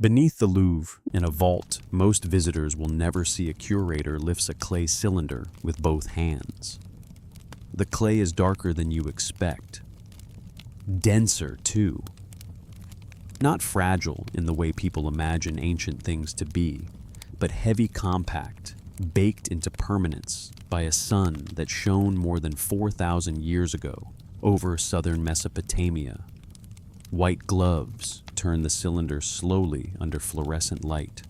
Beneath the Louvre, in a vault, most visitors will never see a curator lifts a clay cylinder with both hands. The clay is darker than you expect. Denser, too. Not fragile in the way people imagine ancient things to be, but heavy compact, baked into permanence by a sun that shone more than 4,000 years ago over southern Mesopotamia. White gloves turn the cylinder slowly under fluorescent light.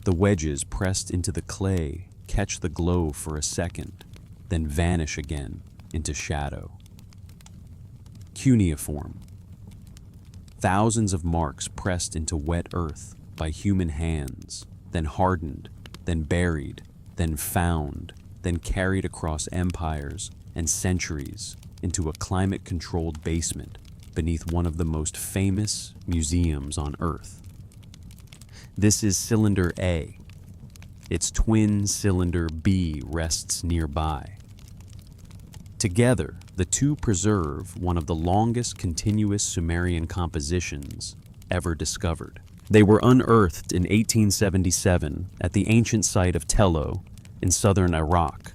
The wedges pressed into the clay catch the glow for a second, then vanish again into shadow. Cuneiform. Thousands of marks pressed into wet earth by human hands, then hardened, then buried, then found, then carried across empires and centuries into a climate-controlled basement beneath one of the most famous museums on Earth. This is cylinder A. Its twin cylinder B rests nearby. Together, the two preserve one of the longest continuous Sumerian compositions ever discovered. They were unearthed in 1877 at the ancient site of Tello in southern Iraq,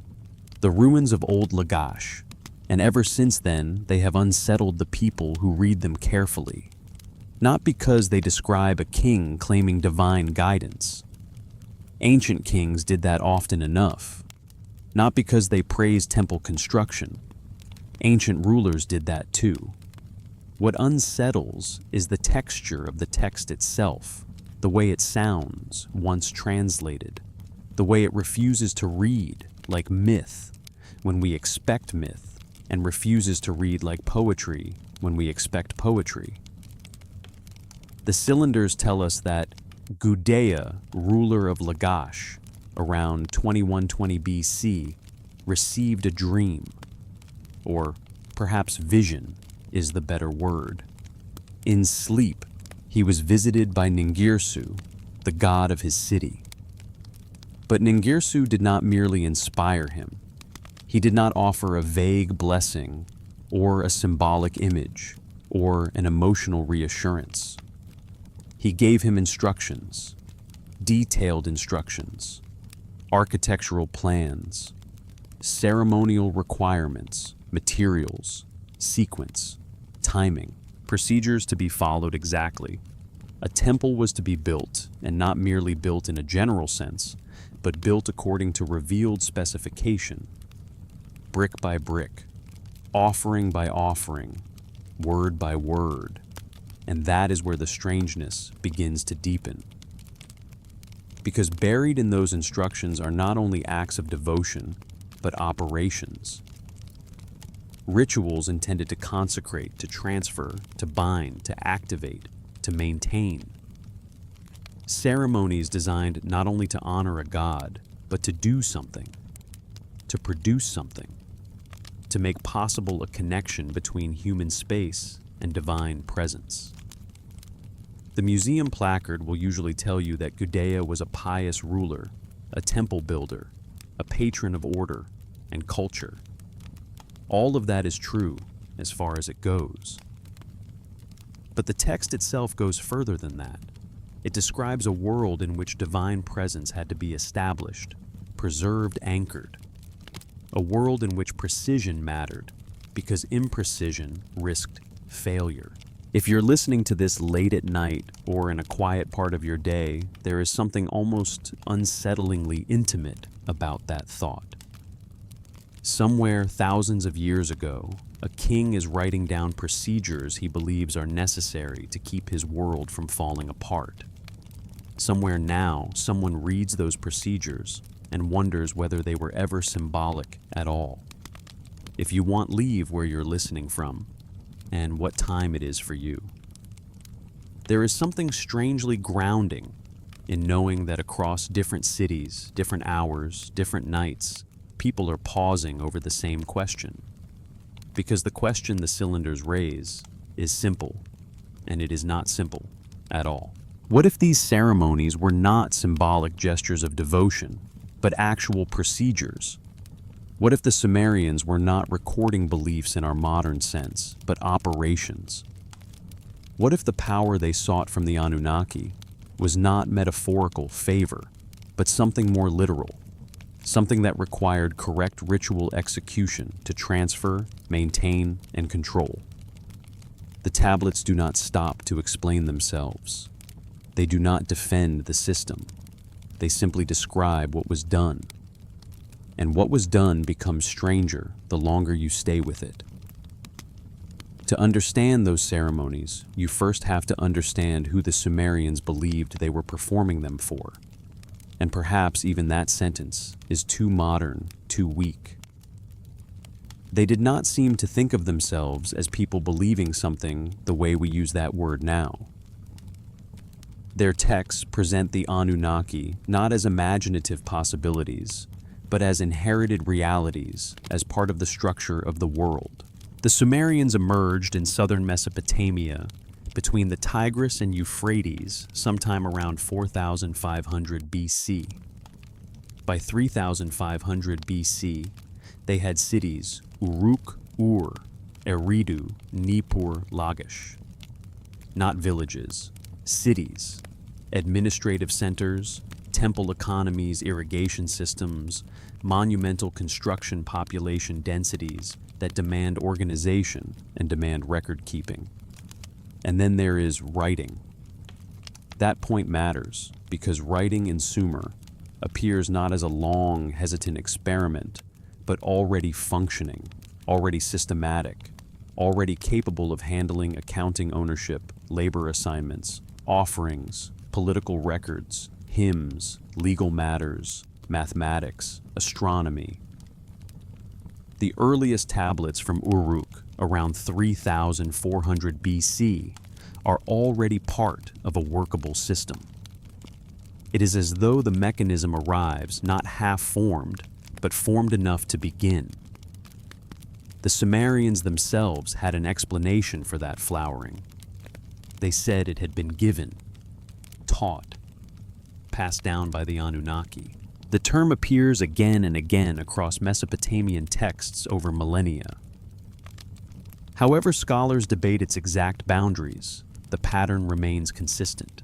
the ruins of old Lagash, and ever since then they have unsettled the people who read them carefully. Not because they describe a king claiming divine guidance. Ancient kings did that often enough. Not because they praise temple construction. Ancient rulers did that too. What unsettles is the texture of the text itself, the way it sounds once translated, the way it refuses to read like myth when we expect myth, and refuses to read like poetry when we expect poetry. The cylinders tell us that Gudea, ruler of Lagash, around 2120 BC, received a dream, or perhaps vision is the better word. In sleep, he was visited by Ningirsu, the god of his city. But Ningirsu did not merely inspire him. He did not offer a vague blessing, or a symbolic image, or an emotional reassurance. He gave him instructions, detailed instructions, architectural plans, ceremonial requirements, materials, sequence, timing, procedures to be followed exactly. A temple was to be built, and not merely built in a general sense, but built according to revealed specification, brick by brick, offering by offering, word by word, and that is where the strangeness begins to deepen. Because buried in those instructions are not only acts of devotion, but operations. Rituals intended to consecrate, to transfer, to bind, to activate, to maintain. Ceremonies designed not only to honor a god, but to do something, to produce something, to make possible a connection between human space and divine presence. The museum placard will usually tell you that Gudea was a pious ruler, a temple builder, a patron of order and culture. All of that is true as far as it goes. But the text itself goes further than that. It describes a world in which divine presence had to be established, preserved, anchored. A world in which precision mattered, because imprecision risked failure. If you're listening to this late at night or in a quiet part of your day, there is something almost unsettlingly intimate about that thought. Somewhere thousands of years ago, a king is writing down procedures he believes are necessary to keep his world from falling apart. Somewhere now, someone reads those procedures and wonders whether they were ever symbolic at all. If you want, leave where you're listening from and what time it is for you. There is something strangely grounding in knowing that across different cities, different hours, different nights, people are pausing over the same question. Because the question the cylinders raise is simple, and it is not simple at all. What if these ceremonies were not symbolic gestures of devotion, but actual procedures? What if the Sumerians were not recording beliefs in our modern sense, but operations? What if the power they sought from the Anunnaki was not metaphorical favor, but something more literal, something that required correct ritual execution to transfer, maintain, and control? The tablets do not stop to explain themselves. They do not defend the system. They simply describe what was done. And what was done becomes stranger the longer you stay with it. To understand those ceremonies, you first have to understand who the Sumerians believed they were performing them for. And perhaps even that sentence is too modern, too weak. They did not seem to think of themselves as people believing something the way we use that word now. Their texts present the Anunnaki not as imaginative possibilities, but as inherited realities, as part of the structure of the world. The Sumerians emerged in southern Mesopotamia between the Tigris and Euphrates sometime around 4,500 BC. By 3,500 BC, they had cities Uruk, Ur, Eridu, Nippur, Lagash. Not villages, cities, administrative centers, temple economies, irrigation systems, monumental construction population densities that demand organization and demand record keeping. And then there is writing. That point matters because writing in Sumer appears not as a long, hesitant experiment, but already functioning, already systematic, already capable of handling accounting ownership, labor assignments, offerings, political records, hymns, legal matters, mathematics, astronomy. The earliest tablets from Uruk, around 3,400 BC, are already part of a workable system. It is as though the mechanism arrives not half-formed, but formed enough to begin. The Sumerians themselves had an explanation for that flowering. They said it had been given, taught, passed down by the Anunnaki. The term appears again and again across Mesopotamian texts over millennia. However scholars debate its exact boundaries, the pattern remains consistent.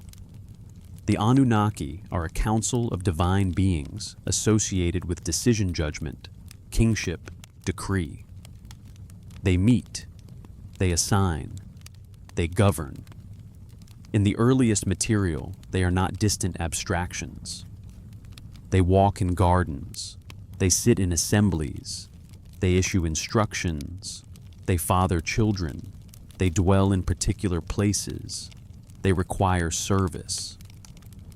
The Anunnaki are a council of divine beings associated with decision judgment, kingship, decree. They meet, they assign, they govern. In the earliest material, they are not distant abstractions. They walk in gardens, they sit in assemblies, they issue instructions, they father children, they dwell in particular places, they require service.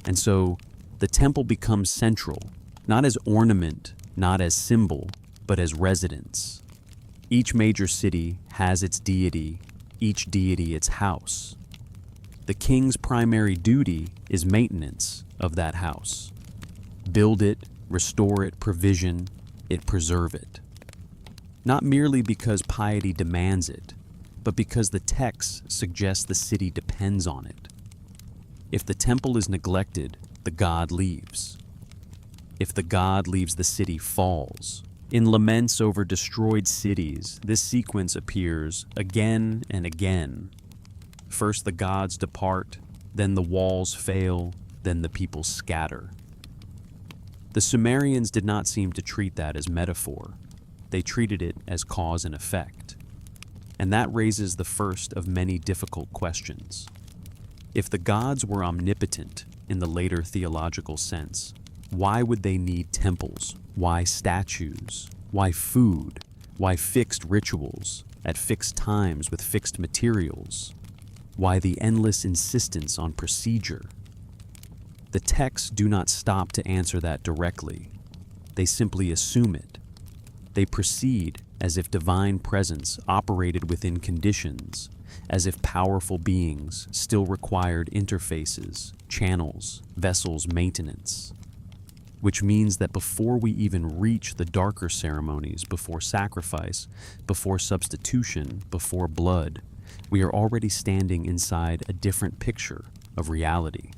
And so, the temple becomes central, not as ornament, not as symbol, but as residence. Each major city has its deity, each deity its house. The king's primary duty is maintenance of that house. Build it, restore it, provision it, preserve it. Not merely because piety demands it, but because the text suggests the city depends on it. If the temple is neglected, the god leaves. If the god leaves, the city falls. In laments over destroyed cities, this sequence appears again and again. First the gods depart, then the walls fail, then the people scatter. The Sumerians did not seem to treat that as metaphor. They treated it as cause and effect. And that raises the first of many difficult questions. If the gods were omnipotent in the later theological sense, why would they need temples? Why statues? Why food? Why fixed rituals at fixed times with fixed materials? Why the endless insistence on procedure? The texts do not stop to answer that directly. They simply assume it. They proceed as if divine presence operated within conditions, as if powerful beings still required interfaces, channels, vessels, maintenance. Which means that before we even reach the darker ceremonies, before sacrifice, before substitution, before blood, we are already standing inside a different picture of reality.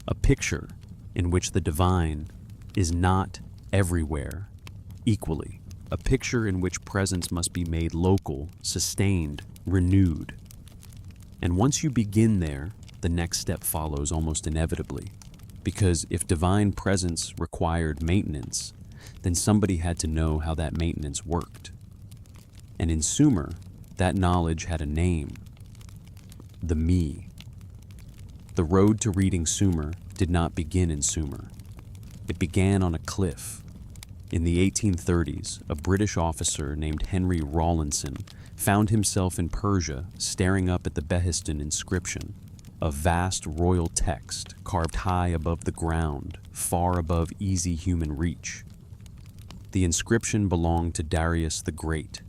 A picture in which the divine is not everywhere equally. A picture in which presence must be made local, sustained, renewed. And once you begin there, the next step follows almost inevitably. Because if divine presence required maintenance, then somebody had to know how that maintenance worked. And in Sumer, that knowledge had a name: the me. The road to reading Sumer did not begin in Sumer. It began on a cliff. In the 1830s, a British officer named Henry Rawlinson found himself in Persia staring up at the Behistun inscription, a vast royal text carved high above the ground, far above easy human reach. The inscription belonged to Darius the Great.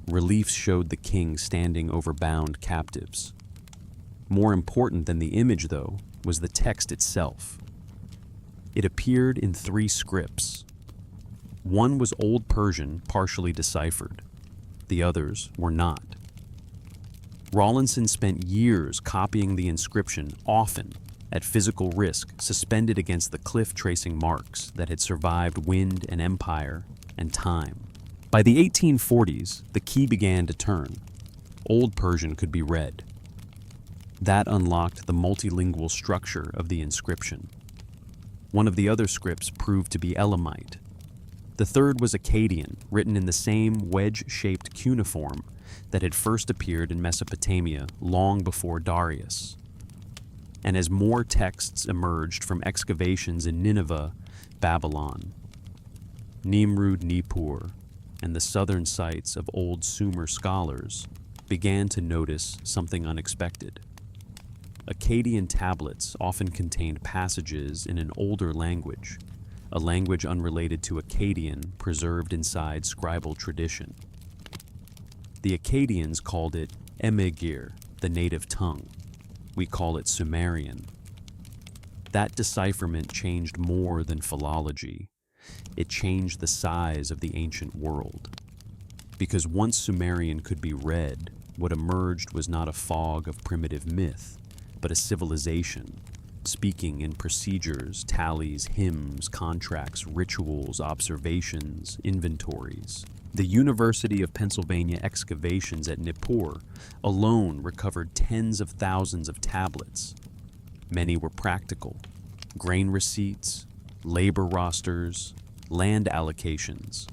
Reliefs showed the king standing over bound captives. More important than the image, though, was the text itself. It appeared in 3 scripts. One was Old Persian, partially deciphered. The others were not. Rawlinson spent years copying the inscription, often at physical risk, suspended against the cliff, tracing marks that had survived wind and empire and time. By the 1840s, the key began to turn. Old Persian could be read. That unlocked the multilingual structure of the inscription. One of the other scripts proved to be Elamite. The third was Akkadian, written in the same wedge-shaped cuneiform that had first appeared in Mesopotamia long before Darius. And as more texts emerged from excavations in Nineveh, Babylon, Nimrud Nippur, and the southern sites of old Sumer scholars began to notice something unexpected. Akkadian tablets often contained passages in an older language, a language unrelated to Akkadian preserved inside scribal tradition. The Akkadians called it Emegir, the native tongue. We call it Sumerian. That decipherment changed more than philology. It changed the size of the ancient world. Because once Sumerian could be read, what emerged was not a fog of primitive myth, but a civilization, speaking in procedures, tallies, hymns, contracts, rituals, observations, inventories. The University of Pennsylvania excavations at Nippur alone recovered tens of thousands of tablets. Many were practical: grain receipts, labor rosters, land allocations.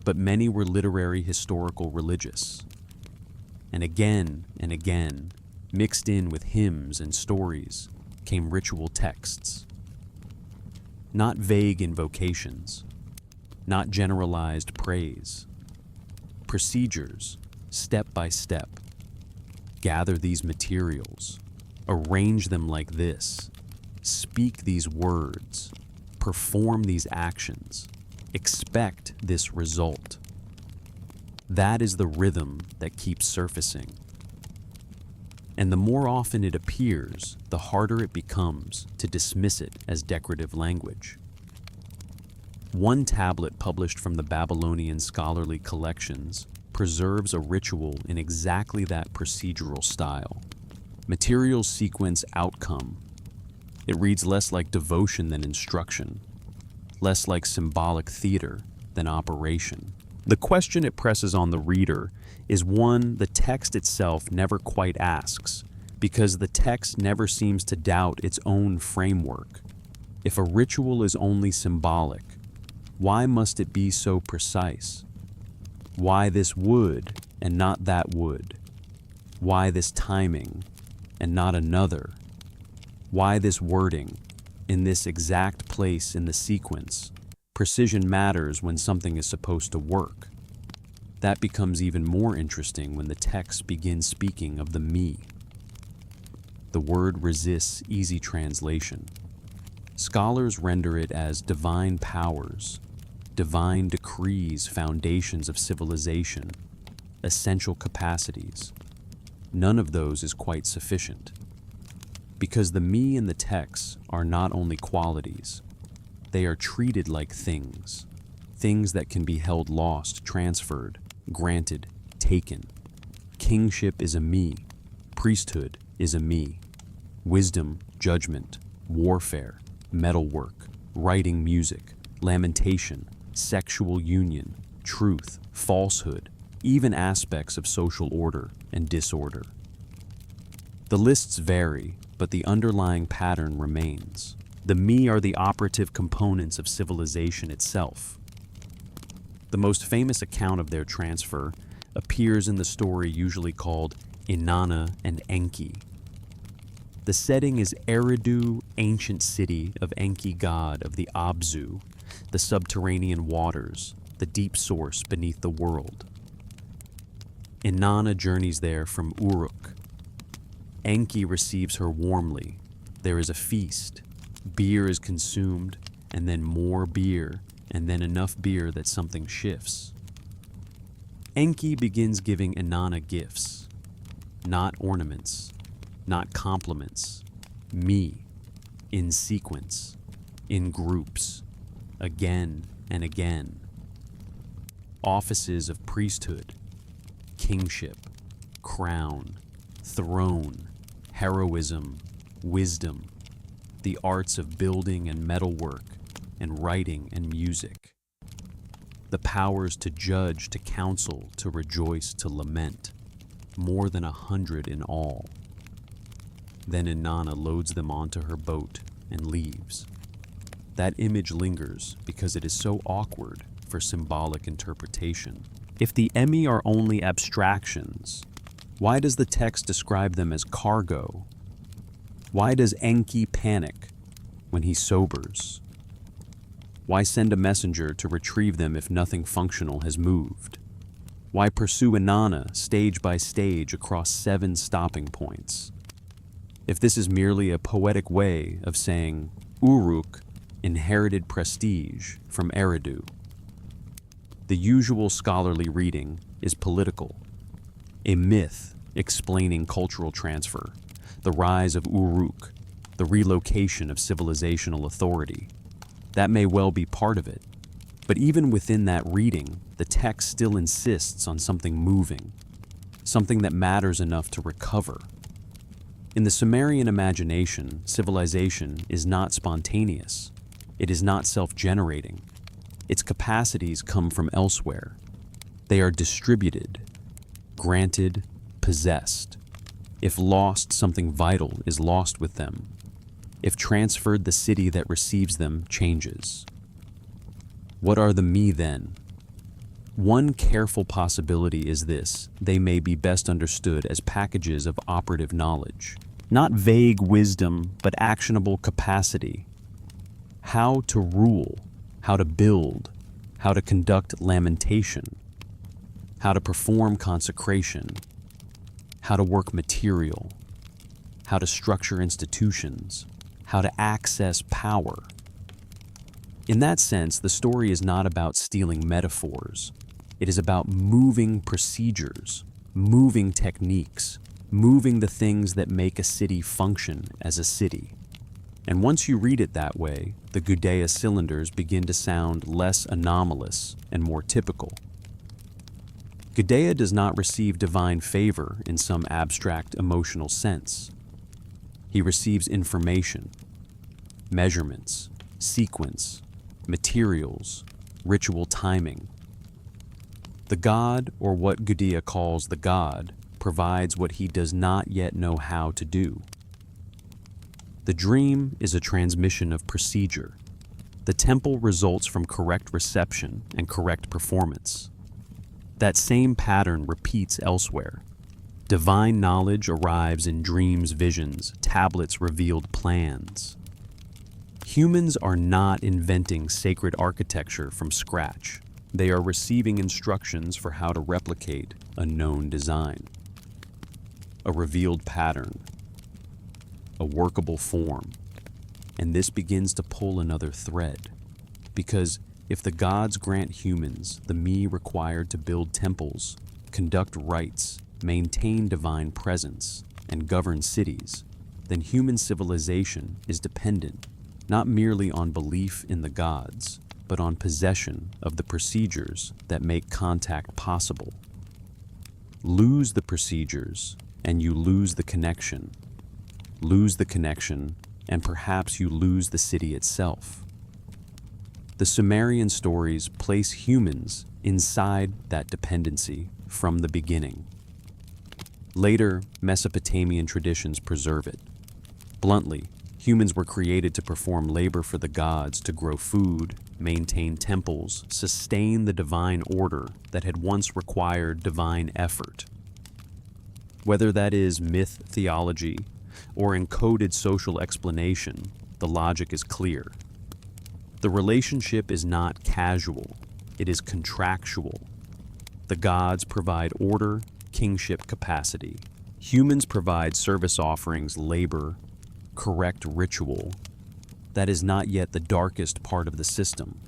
But many were literary, historical, religious. And again, mixed in with hymns and stories, came ritual texts. Not vague invocations, not generalized praise. Procedures, step by step. Gather these materials, arrange them like this, speak these words, perform these actions, expect this result. That is the rhythm that keeps surfacing. And the more often it appears, the harder it becomes to dismiss it as decorative language. One tablet published from the Babylonian scholarly collections preserves a ritual in exactly that procedural style. Materials sequence outcome. It reads less like devotion than instruction, less like symbolic theater than operation. The question it presses on the reader is one the text itself never quite asks, because the text never seems to doubt its own framework. If a ritual is only symbolic, why must it be so precise? Why this wood and not that wood? Why this timing and not another? Why this wording in this exact place in the sequence? Precision matters when something is supposed to work. That becomes even more interesting when the text begins speaking of the me. The word resists easy translation. Scholars render it as divine powers, divine decrees, foundations of civilization, essential capacities. None of those is quite sufficient. Because the me in the text are not only qualities, they are treated like things, things that can be held lost, transferred, granted, taken. Kingship is a me, priesthood is a me, wisdom, judgment, warfare, metalwork, writing music, lamentation, sexual union, truth, falsehood, even aspects of social order and disorder. The lists vary, but the underlying pattern remains. The me are the operative components of civilization itself. The most famous account of their transfer appears in the story usually called Inanna and Enki. The setting is Eridu, ancient city of Enki god of the Abzu, the subterranean waters, the deep source beneath the world. Inanna journeys there from Uruk. Enki receives her warmly. There is a feast. Beer is consumed, and then more beer, and then enough beer that something shifts. Enki begins giving Inanna gifts, not ornaments, not compliments, me, in sequence, in groups, again and again. Offices of priesthood, kingship, crown, throne, heroism, wisdom, the arts of building and metalwork, and writing and music. The powers to judge, to counsel, to rejoice, to lament, more than 100 in all. Then Inanna loads them onto her boat and leaves. That image lingers because it is so awkward for symbolic interpretation. If the Emi are only abstractions, why does the text describe them as cargo? Why does Enki panic when he sobers? Why send a messenger to retrieve them if nothing functional has moved? Why pursue Inanna stage by stage across 7 stopping points? If this is merely a poetic way of saying Uruk inherited prestige from Eridu, the usual scholarly reading is political, a myth explaining cultural transfer, the rise of Uruk, the relocation of civilizational authority. That may well be part of it, but even within that reading, the text still insists on something moving, something that matters enough to recover. In the Sumerian imagination, civilization is not spontaneous. It is not self-generating. Its capacities come from elsewhere. They are distributed, granted, possessed. If lost, something vital is lost with them. If transferred, the city that receives them changes. What are the me then? One careful possibility is this: they may be best understood as packages of operative knowledge. Not vague wisdom, but actionable capacity. How to rule, how to build, how to conduct lamentation, how to perform consecration, how to work material, how to structure institutions, how to access power. In that sense, the story is not about stealing metaphors. It is about moving procedures, moving techniques, moving the things that make a city function as a city. And once you read it that way, the Gudea cylinders begin to sound less anomalous and more typical. Gudea does not receive divine favor in some abstract emotional sense. He receives information, measurements, sequence, materials, ritual timing. The god, or what Gudea calls the god, provides what he does not yet know how to do. The dream is a transmission of procedure. The temple results from correct reception and correct performance. That same pattern repeats elsewhere. Divine knowledge arrives in dreams, visions, tablets, revealed plans. Humans are not inventing sacred architecture from scratch. They are receiving instructions for how to replicate a known design, a revealed pattern, a workable form. And this begins to pull another thread, because if the gods grant humans the me required to build temples, conduct rites, maintain divine presence, and govern cities, then human civilization is dependent not merely on belief in the gods, but on possession of the procedures that make contact possible. Lose the procedures, and you lose the connection. Lose the connection, and perhaps you lose the city itself. The Sumerian stories place humans inside that dependency from the beginning. Later, Mesopotamian traditions preserve it. Bluntly, humans were created to perform labor for the gods, to grow food, maintain temples, sustain the divine order that had once required divine effort. Whether that is myth theology or encoded social explanation, the logic is clear. The relationship is not casual, it is contractual. The gods provide order, kingship capacity. Humans provide service offerings, labor, correct ritual. That is not yet the darkest part of the system,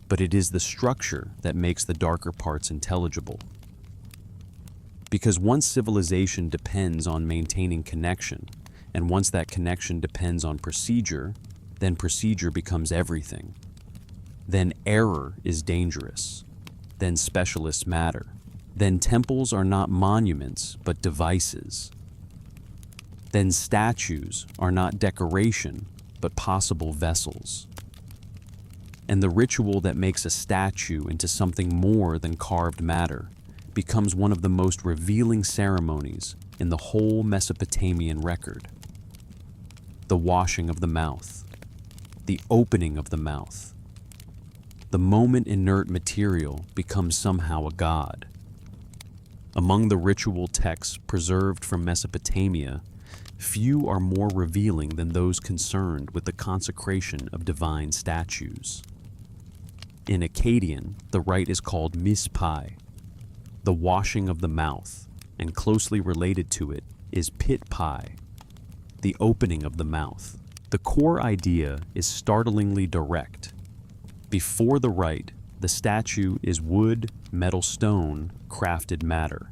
but it is the structure that makes the darker parts intelligible. Because once civilization depends on maintaining connection, and once that connection depends on procedure, then procedure becomes everything. Then error is dangerous. Then specialists matter. Then temples are not monuments, but devices. Then statues are not decoration, but possible vessels. And the ritual that makes a statue into something more than carved matter becomes one of the most revealing ceremonies in the whole Mesopotamian record. The washing of the mouth, the opening of the mouth. The moment inert material becomes somehow a god. Among the ritual texts preserved from Mesopotamia, few are more revealing than those concerned with the consecration of divine statues. In Akkadian, the rite is called mispai, the washing of the mouth, and closely related to it is pitpai, the opening of the mouth. The core idea is startlingly direct. Before the rite, the statue is wood, metal, stone, crafted matter.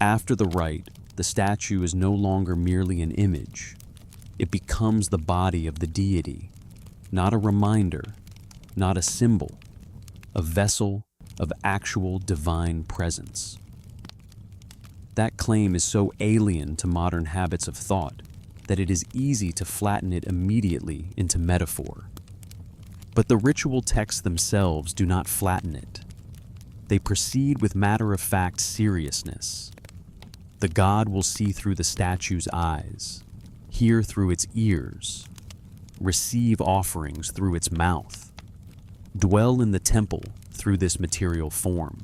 After the rite, the statue is no longer merely an image. It becomes the body of the deity, not a reminder, not a symbol, a vessel of actual divine presence. That claim is so alien to modern habits of thought that it is easy to flatten it immediately into metaphor. But the ritual texts themselves do not flatten it. They proceed with matter-of-fact seriousness. The god will see through the statue's eyes, hear through its ears, receive offerings through its mouth, dwell in the temple through this material form.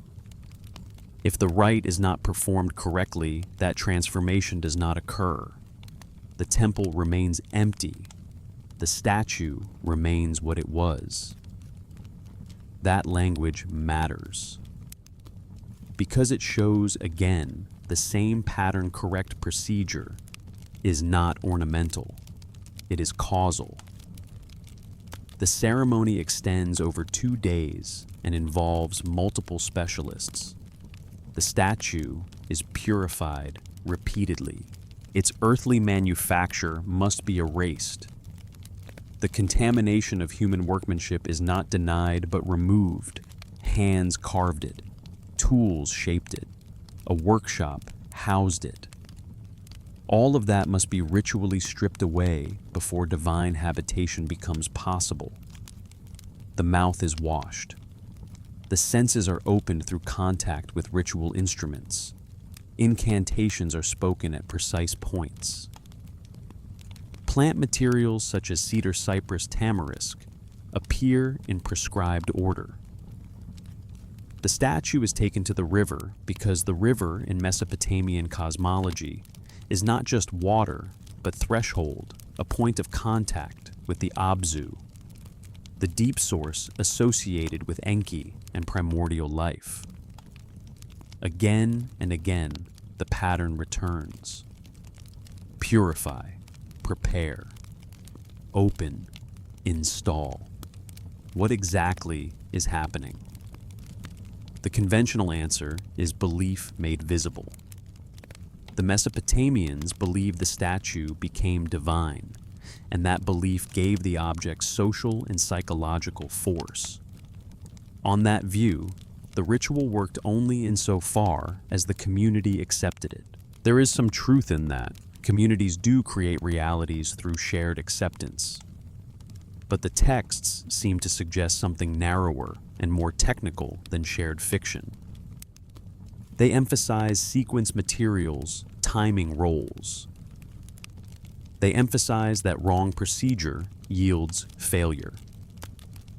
If the rite is not performed correctly, that transformation does not occur. The temple remains empty. The statue remains what it was. That language matters. Because it shows, again, the same pattern correct procedure is not ornamental. It is causal. The ceremony extends over 2 days and involves multiple specialists. The statue is purified repeatedly. Its earthly manufacture must be erased. The contamination of human workmanship is not denied but removed. Hands carved it. Tools shaped it. A workshop housed it. All of that must be ritually stripped away before divine habitation becomes possible. The mouth is washed. The senses are opened through contact with ritual instruments. Incantations are spoken at precise points. Plant materials such as cedar, cypress, tamarisk appear in prescribed order. The statue is taken to the river because the river in Mesopotamian cosmology is not just water, but threshold, a point of contact with the Abzu, the deep source associated with Enki and primordial life. Again and again, the pattern returns. Purify, prepare, open, install. What exactly is happening? The conventional answer is belief made visible. The Mesopotamians believed the statue became divine, and that belief gave the object social and psychological force. On that view, the ritual worked only insofar as the community accepted it. There is some truth in that. Communities do create realities through shared acceptance. But the texts seem to suggest something narrower and more technical than shared fiction. They emphasize sequence materials, timing roles. They emphasize that wrong procedure yields failure.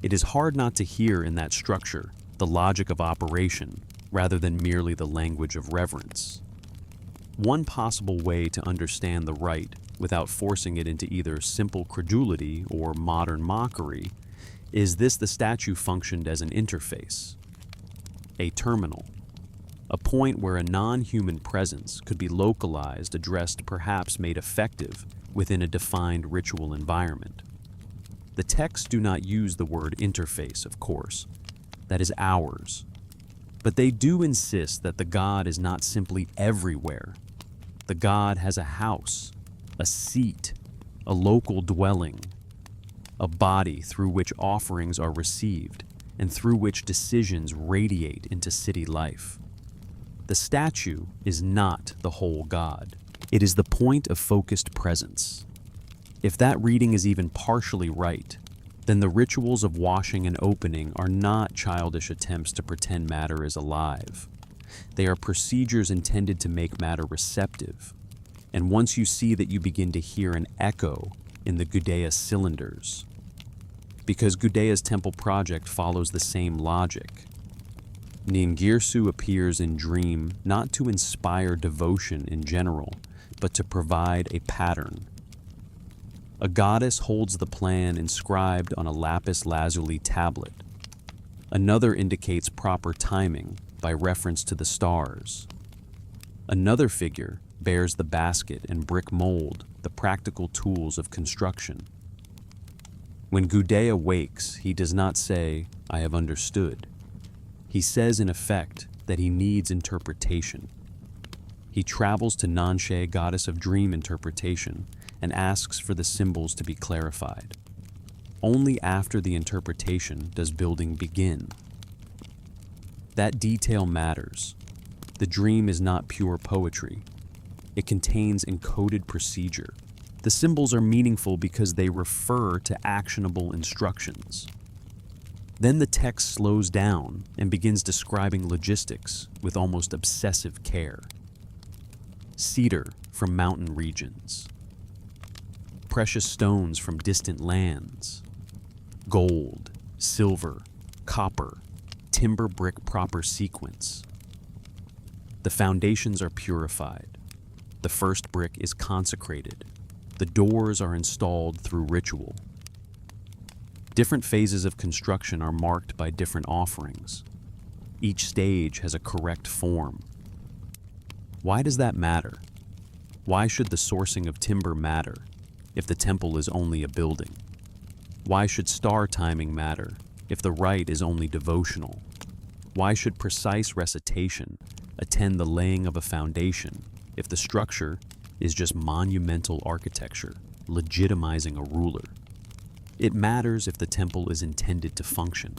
It is hard not to hear in that structure the logic of operation rather than merely the language of reverence. One possible way to understand the rite without forcing it into either simple credulity or modern mockery is this: the statue functioned as an interface, a terminal, a point where a non-human presence could be localized, addressed, perhaps made effective within a defined ritual environment. The texts do not use the word interface, of course. That is ours. But they do insist that the god is not simply everywhere. The god has a house, a seat, a local dwelling, a body through which offerings are received and through which decisions radiate into city life. The statue is not the whole god. It is the point of focused presence. If that reading is even partially right, then the rituals of washing and opening are not childish attempts to pretend matter is alive. They are procedures intended to make matter receptive. And once you see that, you begin to hear an echo in the Gudea cylinders. Because Gudea's temple project follows the same logic. Ningirsu appears in dream not to inspire devotion in general, but to provide a pattern. A goddess holds the plan inscribed on a lapis lazuli tablet. Another indicates proper timing by reference to the stars. Another figure bears the basket and brick mold, the practical tools of construction. When Gudea wakes, he does not say, "I have understood." He says, in effect, that he needs interpretation. He travels to Nanshe, goddess of dream interpretation, and asks for the symbols to be clarified. Only after the interpretation does building begin. That detail matters. The dream is not pure poetry. It contains encoded procedure. The symbols are meaningful because they refer to actionable instructions. Then the text slows down and begins describing logistics with almost obsessive care. Cedar from mountain regions. Precious stones from distant lands. Gold, silver, copper, timber brick proper sequence. The foundations are purified. The first brick is consecrated. The doors are installed through ritual. Different phases of construction are marked by different offerings. Each stage has a correct form. Why does that matter? Why should the sourcing of timber matter if the temple is only a building? Why should star timing matter if the rite is only devotional? Why should precise recitation attend the laying of a foundation if the structure is just monumental architecture, legitimizing a ruler? It matters if the temple is intended to function.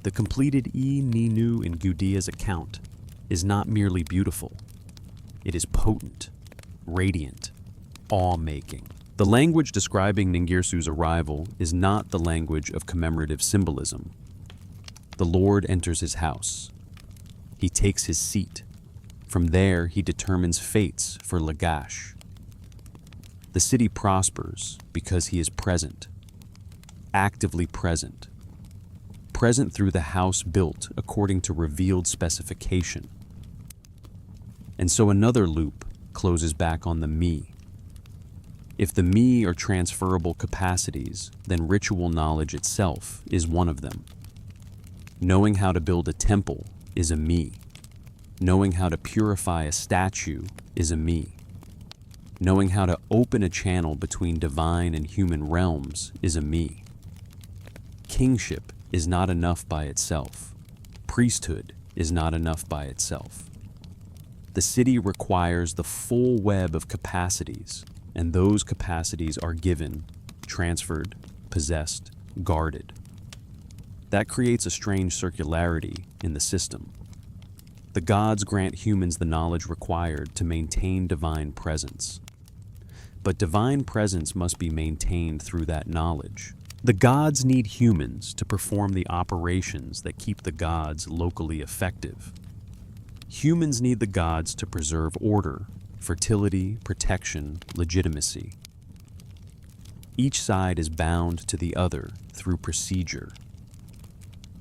The completed Ninu in Gudea's account is not merely beautiful. It is potent, radiant, awe-making. The language describing Ningirsu's arrival is not the language of commemorative symbolism. The Lord enters his house. He takes his seat. From there, he determines fates for Lagash. The city prospers because he is present, actively present. Present through the house built according to revealed specification. And so another loop closes back on the me. If the me are transferable capacities, then ritual knowledge itself is one of them. Knowing how to build a temple is a me. Knowing how to purify a statue is a me. Knowing how to open a channel between divine and human realms is a me. Kingship is not enough by itself. Priesthood is not enough by itself. The city requires the full web of capacities, and those capacities are given, transferred, possessed, guarded. That creates a strange circularity in the system. The gods grant humans the knowledge required to maintain divine presence. But divine presence must be maintained through that knowledge. The gods need humans to perform the operations that keep the gods locally effective. Humans need the gods to preserve order, fertility, protection, legitimacy. Each side is bound to the other through procedure.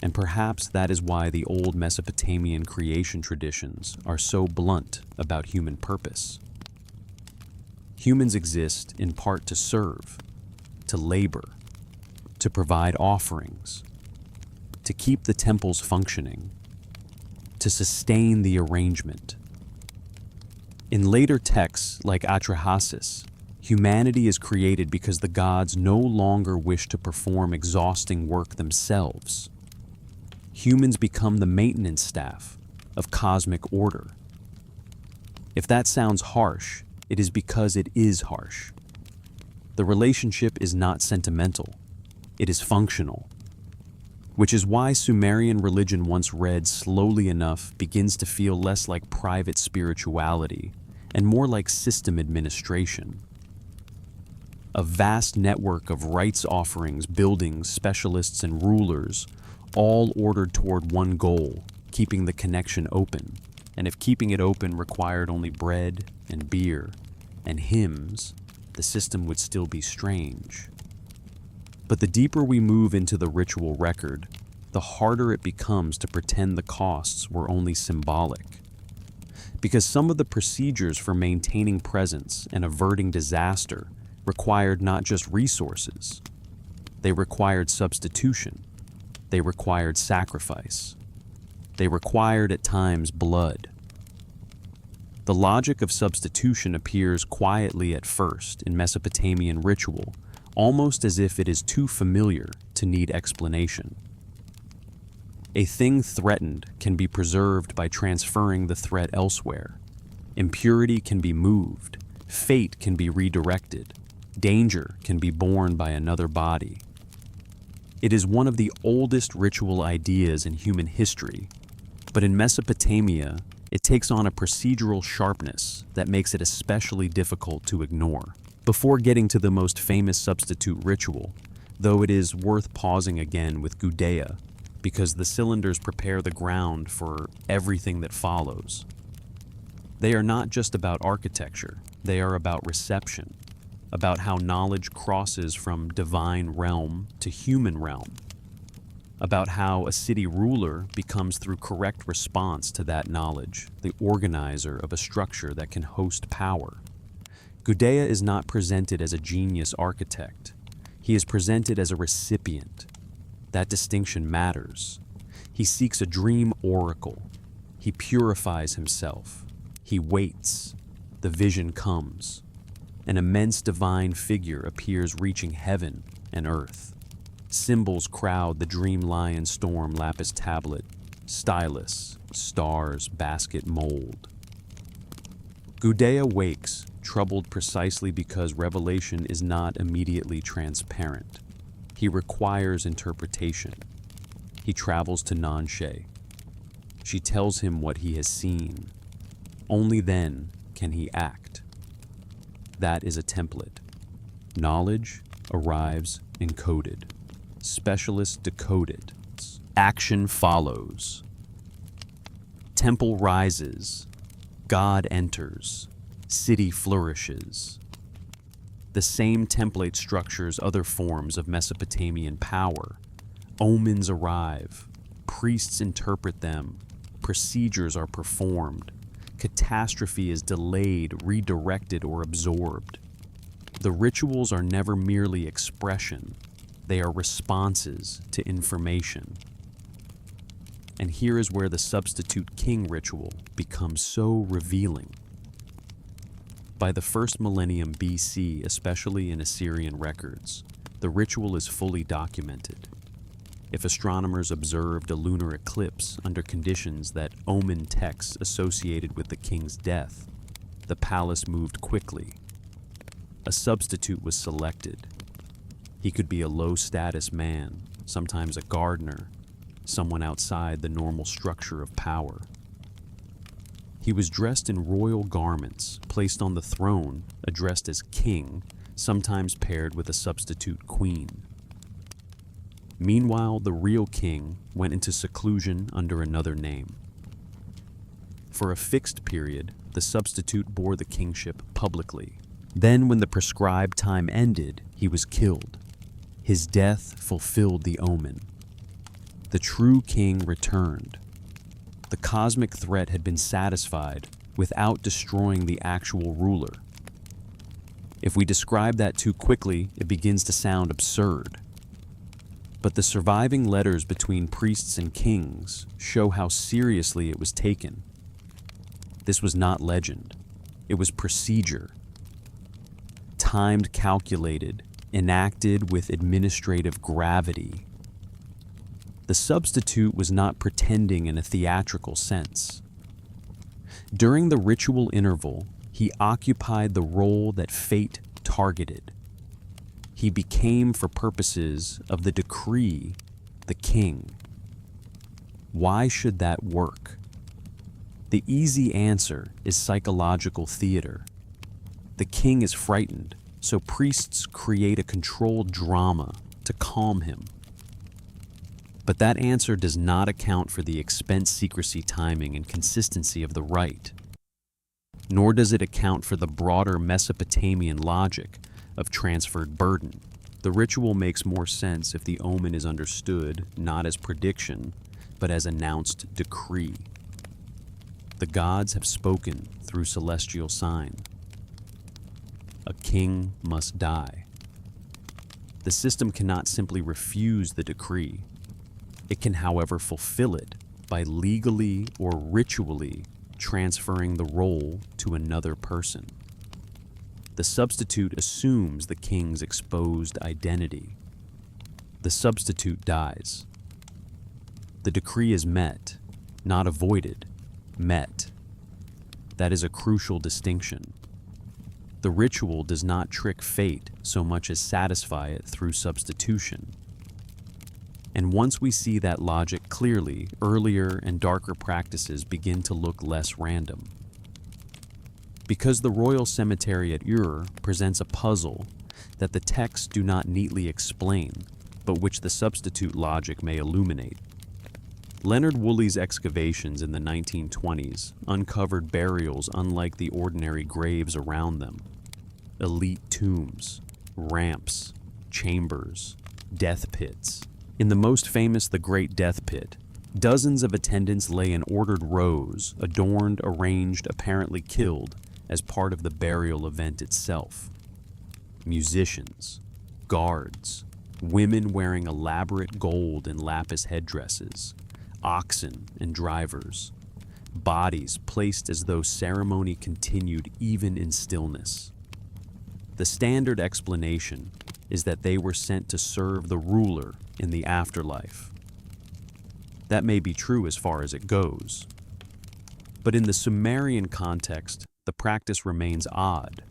And perhaps that is why the old Mesopotamian creation traditions are so blunt about human purpose. Humans exist in part to serve, to labor, to provide offerings, to keep the temples functioning, to sustain the arrangement. In later texts like Atrahasis, humanity is created because the gods no longer wish to perform exhausting work themselves. Humans become the maintenance staff of cosmic order. If that sounds harsh, it is because it is harsh. The relationship is not sentimental, it is functional. Which is why Sumerian religion, once read slowly enough, begins to feel less like private spirituality and more like system administration. A vast network of rites offerings, buildings, specialists, and rulers, all ordered toward one goal, keeping the connection open. And if keeping it open required only bread and beer and hymns, the system would still be strange. But the deeper we move into the ritual record, the harder it becomes to pretend the costs were only symbolic. Because some of the procedures for maintaining presence and averting disaster required not just resources, they required substitution, they required sacrifice, they required at times blood. The logic of substitution appears quietly at first in Mesopotamian ritual, almost as if it is too familiar to need explanation. A thing threatened can be preserved by transferring the threat elsewhere. Impurity can be moved, fate can be redirected, danger can be borne by another body. It is one of the oldest ritual ideas in human history, but in Mesopotamia, it takes on a procedural sharpness that makes it especially difficult to ignore. Before getting to the most famous substitute ritual, though it is worth pausing again with Gudea, because the cylinders prepare the ground for everything that follows. They are not just about architecture, they are about reception, about how knowledge crosses from divine realm to human realm, about how a city ruler becomes, through correct response to that knowledge, the organizer of a structure that can host power. Gudea is not presented as a genius architect. He is presented as a recipient. That distinction matters. He seeks a dream oracle. He purifies himself. He waits. The vision comes. An immense divine figure appears, reaching heaven and earth. Symbols crowd the dream lion storm lapis tablet, stylus, stars, basket mold. Gudea wakes, troubled precisely because revelation is not immediately transparent. He requires interpretation. He travels to Nanshe. She tells him what he has seen. Only then can he act. That is a template. Knowledge arrives encoded. Specialists decode it. Action follows. Temple rises. God enters. City flourishes. The same template structures other forms of Mesopotamian power. Omens arrive. Priests interpret them. Procedures are performed. Catastrophe is delayed, redirected, or absorbed. The rituals are never merely expression. They are responses to information. And here is where the substitute king ritual becomes so revealing. By the first millennium BC, especially in Assyrian records, the ritual is fully documented. If astronomers observed a lunar eclipse under conditions that omen texts associated with the king's death, the palace moved quickly. A substitute was selected. He could be a low-status man, sometimes a gardener, someone outside the normal structure of power. He was dressed in royal garments, placed on the throne, addressed as king, sometimes paired with a substitute queen. Meanwhile, the real king went into seclusion under another name. For a fixed period, the substitute bore the kingship publicly. Then, when the prescribed time ended, he was killed. His death fulfilled the omen. The true king returned. The cosmic threat had been satisfied without destroying the actual ruler. If we describe that too quickly, it begins to sound absurd. But the surviving letters between priests and kings show how seriously it was taken. This was not legend. It was procedure. Timed, calculated, enacted with administrative gravity. The substitute was not pretending in a theatrical sense. During the ritual interval, he occupied the role that fate targeted. He became, for purposes of the decree, the king. Why should that work? The easy answer is psychological theater. The king is frightened, so priests create a controlled drama to calm him. But that answer does not account for the expense, secrecy, timing, and consistency of the rite. Nor does it account for the broader Mesopotamian logic of transferred burden. The ritual makes more sense if the omen is understood not as prediction, but as announced decree. The gods have spoken through celestial sign. A king must die. The system cannot simply refuse the decree. It can, however, fulfill it by legally or ritually transferring the role to another person. The substitute assumes the king's exposed identity. The substitute dies. The decree is met, not avoided, met. That is a crucial distinction. The ritual does not trick fate so much as satisfy it through substitution. And once we see that logic clearly, earlier and darker practices begin to look less random. Because the royal cemetery at Ur presents a puzzle that the texts do not neatly explain, but which the substitute logic may illuminate. Leonard Woolley's excavations in the 1920s uncovered burials unlike the ordinary graves around them. Elite tombs, ramps, chambers, death pits. In the most famous, the Great Death Pit, dozens of attendants lay in ordered rows, adorned, arranged, apparently killed, as part of the burial event itself. Musicians, guards, women wearing elaborate gold and lapis headdresses, oxen and drivers, bodies placed as though ceremony continued even in stillness. The standard explanation is that they were sent to serve the ruler in the afterlife. That may be true as far as it goes. But in the Sumerian context, the practice remains odd.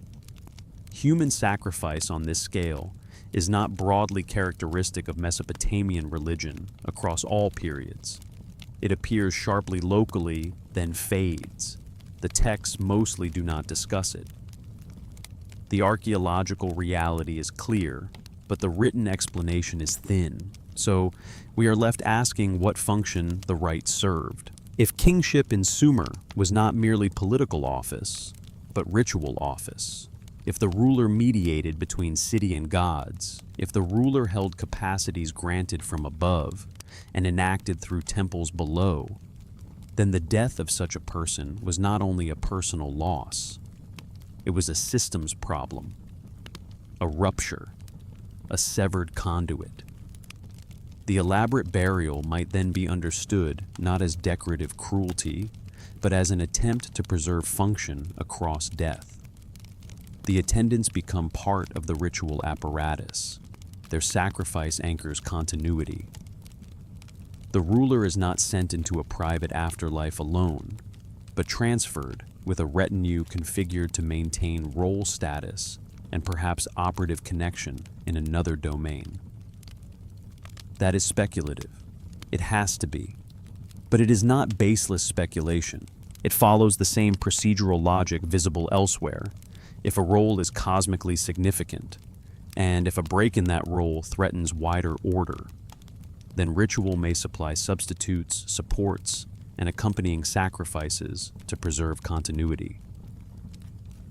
Human sacrifice on this scale is not broadly characteristic of Mesopotamian religion across all periods. It appears sharply locally, then fades. The texts mostly do not discuss it. The archaeological reality is clear, but the written explanation is thin, so we are left asking what function the rite served. If kingship in Sumer was not merely political office, but ritual office, if the ruler mediated between city and gods, if the ruler held capacities granted from above and enacted through temples below, then the death of such a person was not only a personal loss, it was a systems problem, a rupture, a severed conduit. The elaborate burial might then be understood not as decorative cruelty, but as an attempt to preserve function across death. The attendants become part of the ritual apparatus. Their sacrifice anchors continuity. The ruler is not sent into a private afterlife alone, but transferred with a retinue configured to maintain role status and perhaps operative connection in another domain. That is speculative. It has to be. But it is not baseless speculation. It follows the same procedural logic visible elsewhere. If a role is cosmically significant, and if a break in that role threatens wider order, then ritual may supply substitutes, supports, and accompanying sacrifices to preserve continuity.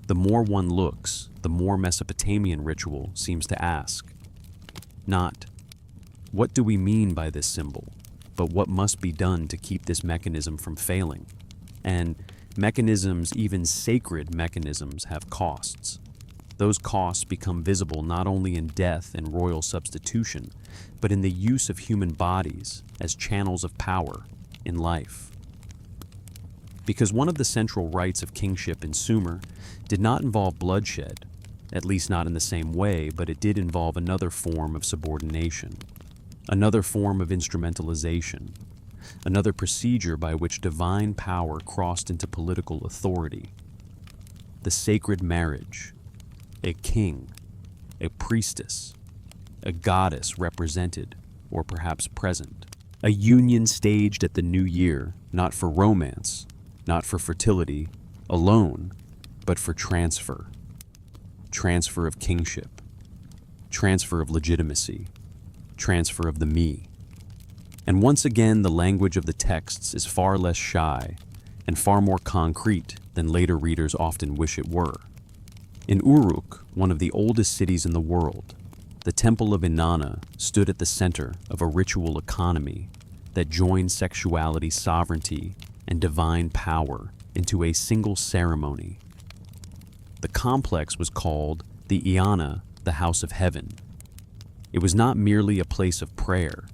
The more one looks, the more Mesopotamian ritual seems to ask, not, what do we mean by this symbol, but what must be done to keep this mechanism from failing? And mechanisms, even sacred mechanisms, have costs. Those costs become visible not only in death and royal substitution, but in the use of human bodies as channels of power in life. Because one of the central rites of kingship in Sumer did not involve bloodshed, at least not in the same way, but it did involve another form of subordination, another form of instrumentalization, another procedure by which divine power crossed into political authority. The sacred marriage. A king, a priestess, a goddess represented, or perhaps present. A union staged at the new year, not for romance, not for fertility alone, but for transfer. Transfer of kingship, transfer of legitimacy, transfer of the me. And once again, the language of the texts is far less shy and far more concrete than later readers often wish it were. In Uruk, one of the oldest cities in the world, the temple of Inanna stood at the center of a ritual economy that joined sexuality, sovereignty, and divine power into a single ceremony. The complex was called the Iana, the House of Heaven. It was not merely a place of prayer.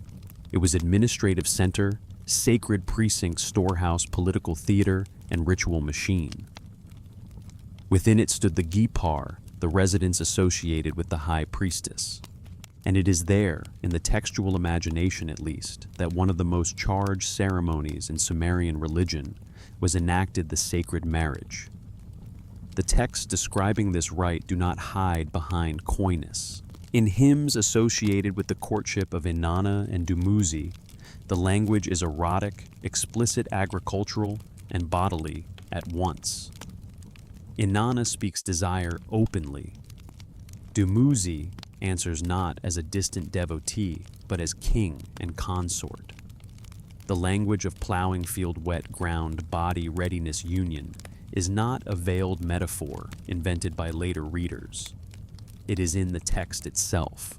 It was administrative center, sacred precinct, storehouse, political theater, and ritual machine. Within it stood the Gipar, the residence associated with the high priestess. And it is there, in the textual imagination at least, that one of the most charged ceremonies in Sumerian religion was enacted, the sacred marriage. The texts describing this rite do not hide behind coyness. In hymns associated with the courtship of Inanna and Dumuzi, the language is erotic, explicit, agricultural, and bodily at once. Inanna speaks desire openly. Dumuzi answers not as a distant devotee, but as king and consort. The language of plowing field, wet ground, body readiness union is not a veiled metaphor invented by later readers. It is in the text itself.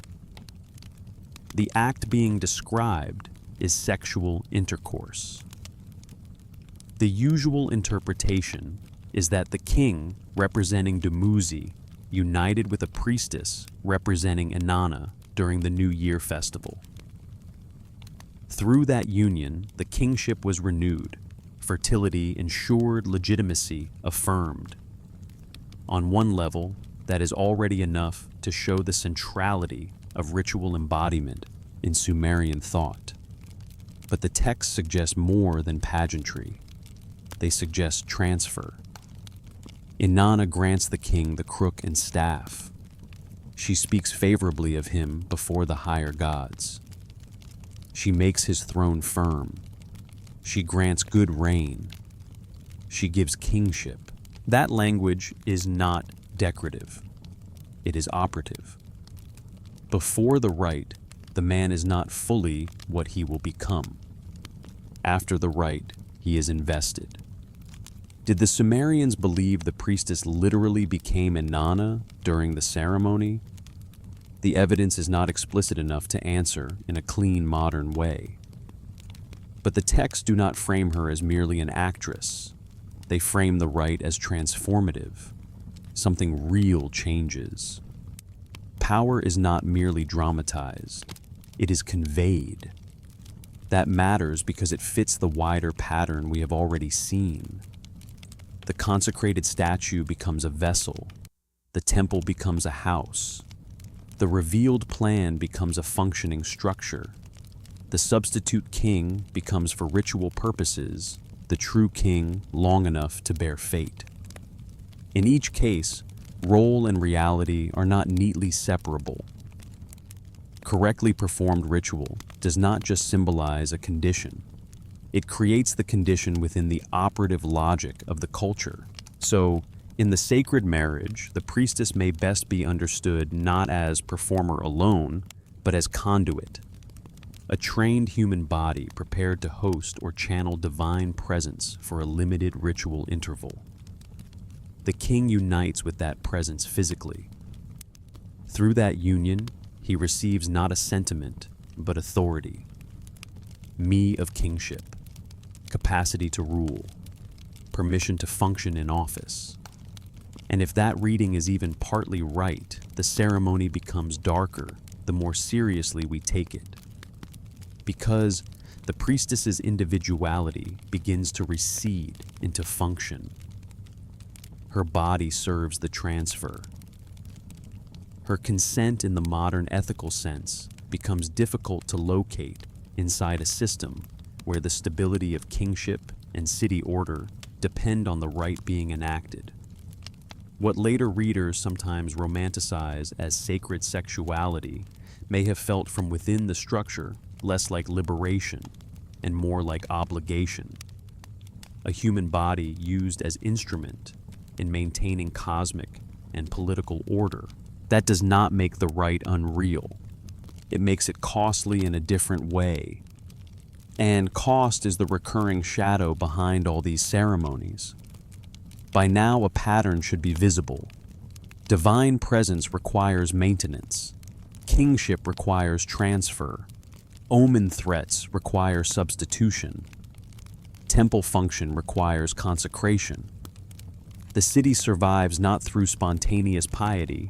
The act being described is sexual intercourse. The usual interpretation is that the king, representing Dumuzi, united with a priestess representing Inanna during the New Year festival. Through that union, the kingship was renewed, fertility ensured, legitimacy affirmed. On one level, that is already enough to show the centrality of ritual embodiment in Sumerian thought. But the texts suggest more than pageantry. They suggest transfer. Inanna grants the king the crook and staff. She speaks favorably of him before the higher gods. She makes his throne firm. She grants good reign. She gives kingship. That language is not decorative. It is operative. Before the rite, the man is not fully what he will become. After the rite, he is invested. Did the Sumerians believe the priestess literally became Inanna during the ceremony? The evidence is not explicit enough to answer in a clean modern way. But the texts do not frame her as merely an actress. They frame the rite as transformative. Something real changes. Power is not merely dramatized. It is conveyed. That matters because it fits the wider pattern we have already seen. The consecrated statue becomes a vessel. The temple becomes a house. The revealed plan becomes a functioning structure. The substitute king becomes, for ritual purposes, the true king long enough to bear fate. In each case, role and reality are not neatly separable. Correctly performed ritual does not just symbolize a condition. It creates the condition within the operative logic of the culture. So, in the sacred marriage, the priestess may best be understood not as performer alone, but as conduit. a trained human body prepared to host or channel divine presence for a limited ritual interval. The king unites with that presence physically. Through that union, he receives not a sentiment, but authority. Me of kingship, capacity to rule, permission to function in office. And if that reading is even partly right, the ceremony becomes darker the more seriously we take it. Because the priestess's individuality begins to recede into function. Her body serves the transfer. Her consent in the modern ethical sense becomes difficult to locate inside a system where the stability of kingship and city order depend on the rite being enacted. What later readers sometimes romanticize as sacred sexuality may have felt from within the structure less like liberation and more like obligation. A human body used as instrument in maintaining cosmic and political order. That does not make the rite unreal. It makes it costly in a different way. And cost is the recurring shadow behind all these ceremonies. By now, a pattern should be visible. Divine presence requires maintenance. Kingship requires transfer. Omen threats require substitution. Temple function requires consecration. The city survives not through spontaneous piety,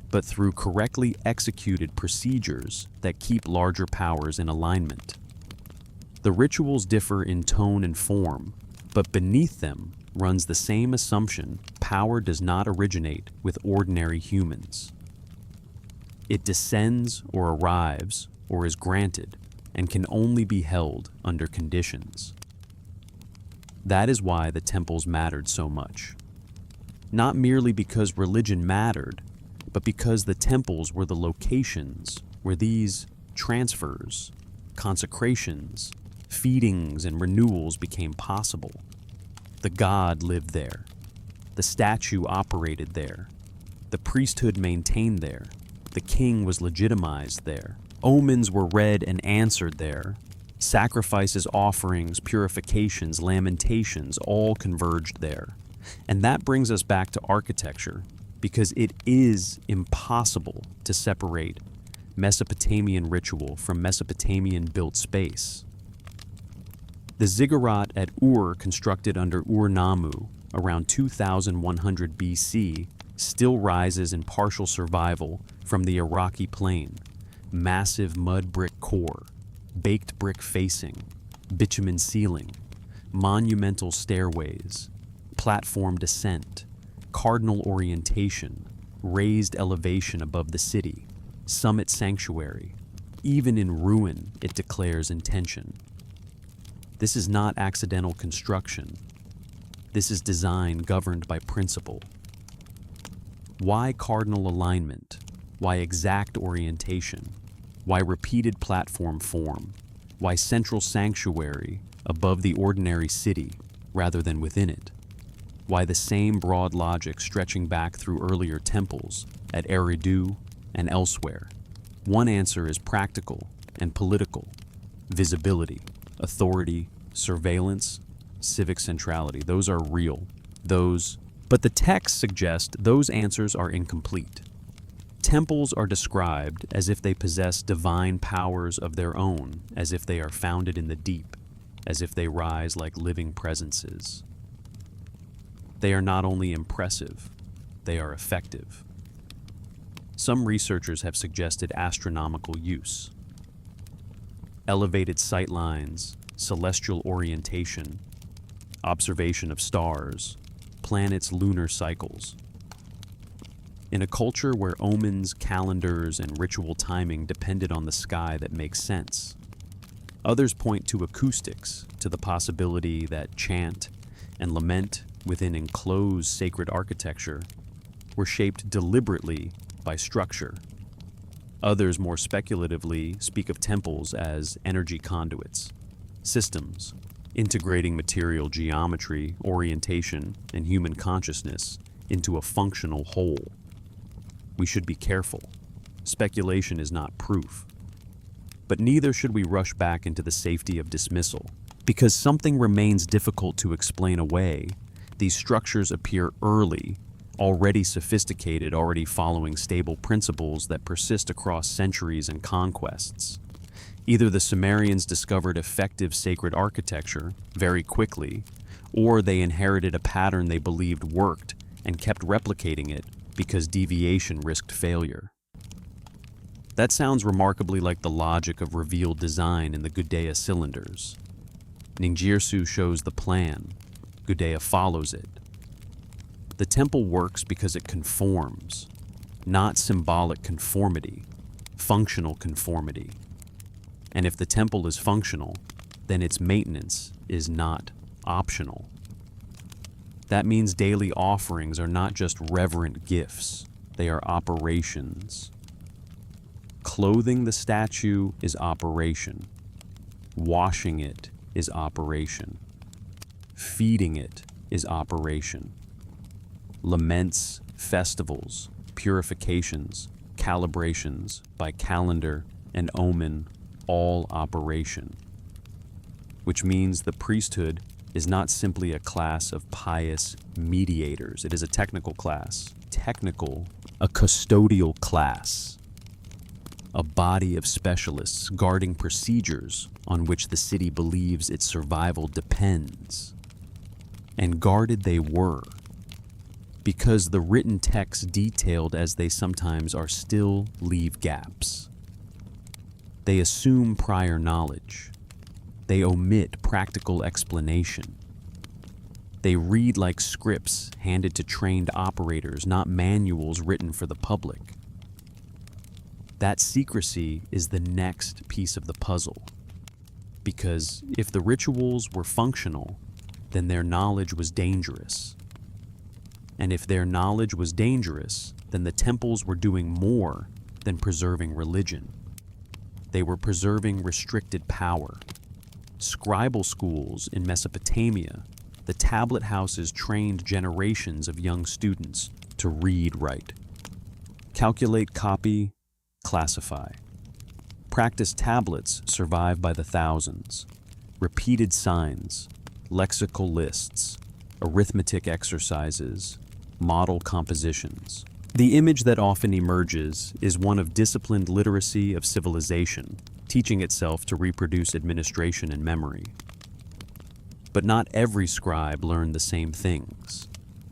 but through correctly executed procedures that keep larger powers in alignment. The rituals differ in tone and form, but beneath them runs the same assumption: power does not originate with ordinary humans. It descends or arrives or is granted and can only be held under conditions. That is why the temples mattered so much. Not merely because religion mattered, but because the temples were the locations where these transfers, consecrations, feedings, and renewals became possible. The god lived there. The statue operated there. The priesthood maintained there. The king was legitimized there. Omens were read and answered there. Sacrifices, offerings, purifications, lamentations all converged there. And that brings us back to architecture, because it is impossible to separate Mesopotamian ritual from Mesopotamian built space. The ziggurat at Ur, constructed under Ur-Nammu around 2100 BC, still rises in partial survival from the Iraqi plain. Massive mud brick core, baked brick facing, bitumen ceiling, monumental stairways, platform descent, cardinal orientation, raised elevation above the city, summit sanctuary. Even in ruin, it declares intention. This is not accidental construction. This is design governed by principle. Why cardinal alignment? Why exact orientation? Why repeated platform form? Why central sanctuary above the ordinary city rather than within it? Why the same broad logic stretching back through earlier temples at Eridu and elsewhere? One answer is practical and political: visibility, authority, surveillance, civic centrality. Those are real. But the texts suggest those answers are incomplete. Temples are described as if they possess divine powers of their own, as if they are founded in the deep, as if they rise like living presences. They are not only impressive, they are effective. Some researchers have suggested astronomical use. Elevated sightlines, celestial orientation, observation of stars, planets' lunar cycles. In a culture where omens, calendars, and ritual timing depended on the sky that makes sense, others point to acoustics, to the possibility that chant and lament within enclosed sacred architecture were shaped deliberately by structure. Others more speculatively speak of temples as energy conduits, systems, integrating material geometry, orientation, and human consciousness into a functional whole. We should be careful. Speculation is not proof. But neither should we rush back into the safety of dismissal. Because something remains difficult to explain away, these structures appear early, already sophisticated, already following stable principles that persist across centuries and conquests. Either the Sumerians discovered effective sacred architecture very quickly, or they inherited a pattern they believed worked and kept replicating it because deviation risked failure. That sounds remarkably like the logic of revealed design in the Gudea cylinders. Ningirsu shows the plan, Gudea follows it. The temple works because it conforms, not symbolic conformity, functional conformity. And if the temple is functional, then its maintenance is not optional. That means daily offerings are not just reverent gifts, they are operations. Clothing the statue is operation. Washing it is operation. Feeding it is operation. Laments, festivals, purifications, calibrations by calendar and omen, all operation. Which means the priesthood is not simply a class of pious mediators. It is a technical class. A custodial class. A body of specialists guarding procedures on which the city believes its survival depends. And guarded they were, because the written texts, detailed as they sometimes are, still leave gaps. They assume prior knowledge. They omit practical explanation. They read like scripts handed to trained operators, not manuals written for the public. That secrecy is the next piece of the puzzle. Because if the rituals were functional, then their knowledge was dangerous. And if their knowledge was dangerous, then the temples were doing more than preserving religion. They were preserving restricted power. Scribal schools in Mesopotamia, the tablet houses trained generations of young students to read right, calculate, copy, classify. Practice tablets survive by the thousands. Repeated signs, lexical lists, arithmetic exercises, model compositions. The image that often emerges is one of disciplined literacy of civilization, teaching itself to reproduce administration and memory. But not every scribe learned the same things,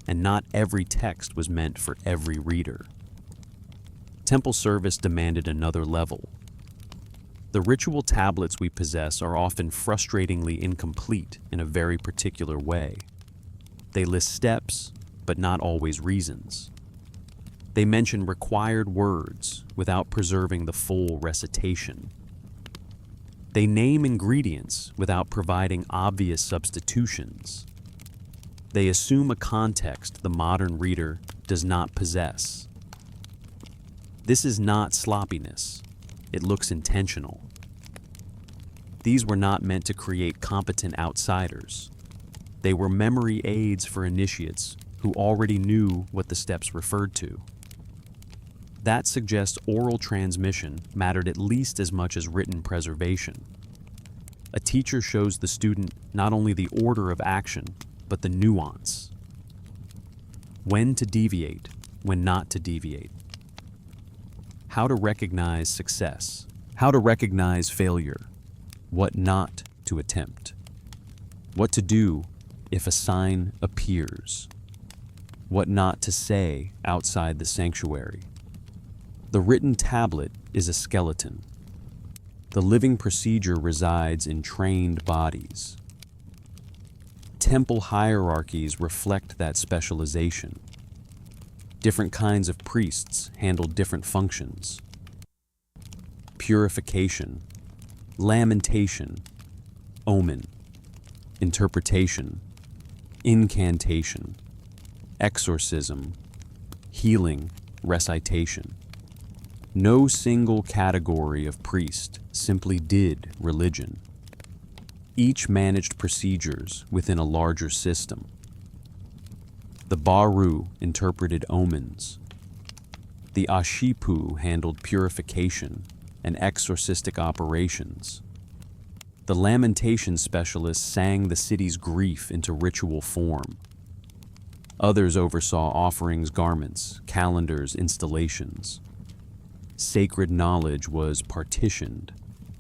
and not every text was meant for every reader. Temple service demanded another level. The ritual tablets we possess are often frustratingly incomplete in a very particular way. They list steps, but not always reasons. They mention required words without preserving the full recitation. They name ingredients without providing obvious substitutions. They assume a context the modern reader does not possess. This is not sloppiness. It looks intentional. These were not meant to create competent outsiders. They were memory aids for initiates who already knew what the steps referred to. That suggests oral transmission mattered at least as much as written preservation. A teacher shows the student not only the order of action, but the nuance. When to deviate, when not to deviate. How to recognize success, how to recognize failure, what not to attempt, what to do if a sign appears, what not to say outside the sanctuary. The written tablet is a skeleton. The living procedure resides in trained bodies. Temple hierarchies reflect that specialization. Different kinds of priests handled different functions. Purification, lamentation, omen, interpretation, incantation, exorcism, healing, recitation. No single category of priest simply did religion. Each managed procedures within a larger system. The Baru interpreted omens. The Ashipu handled purification. and exorcistic operations. The lamentation specialists sang the city's grief into ritual form. Others oversaw offerings, garments, calendars, installations. Sacred knowledge was partitioned.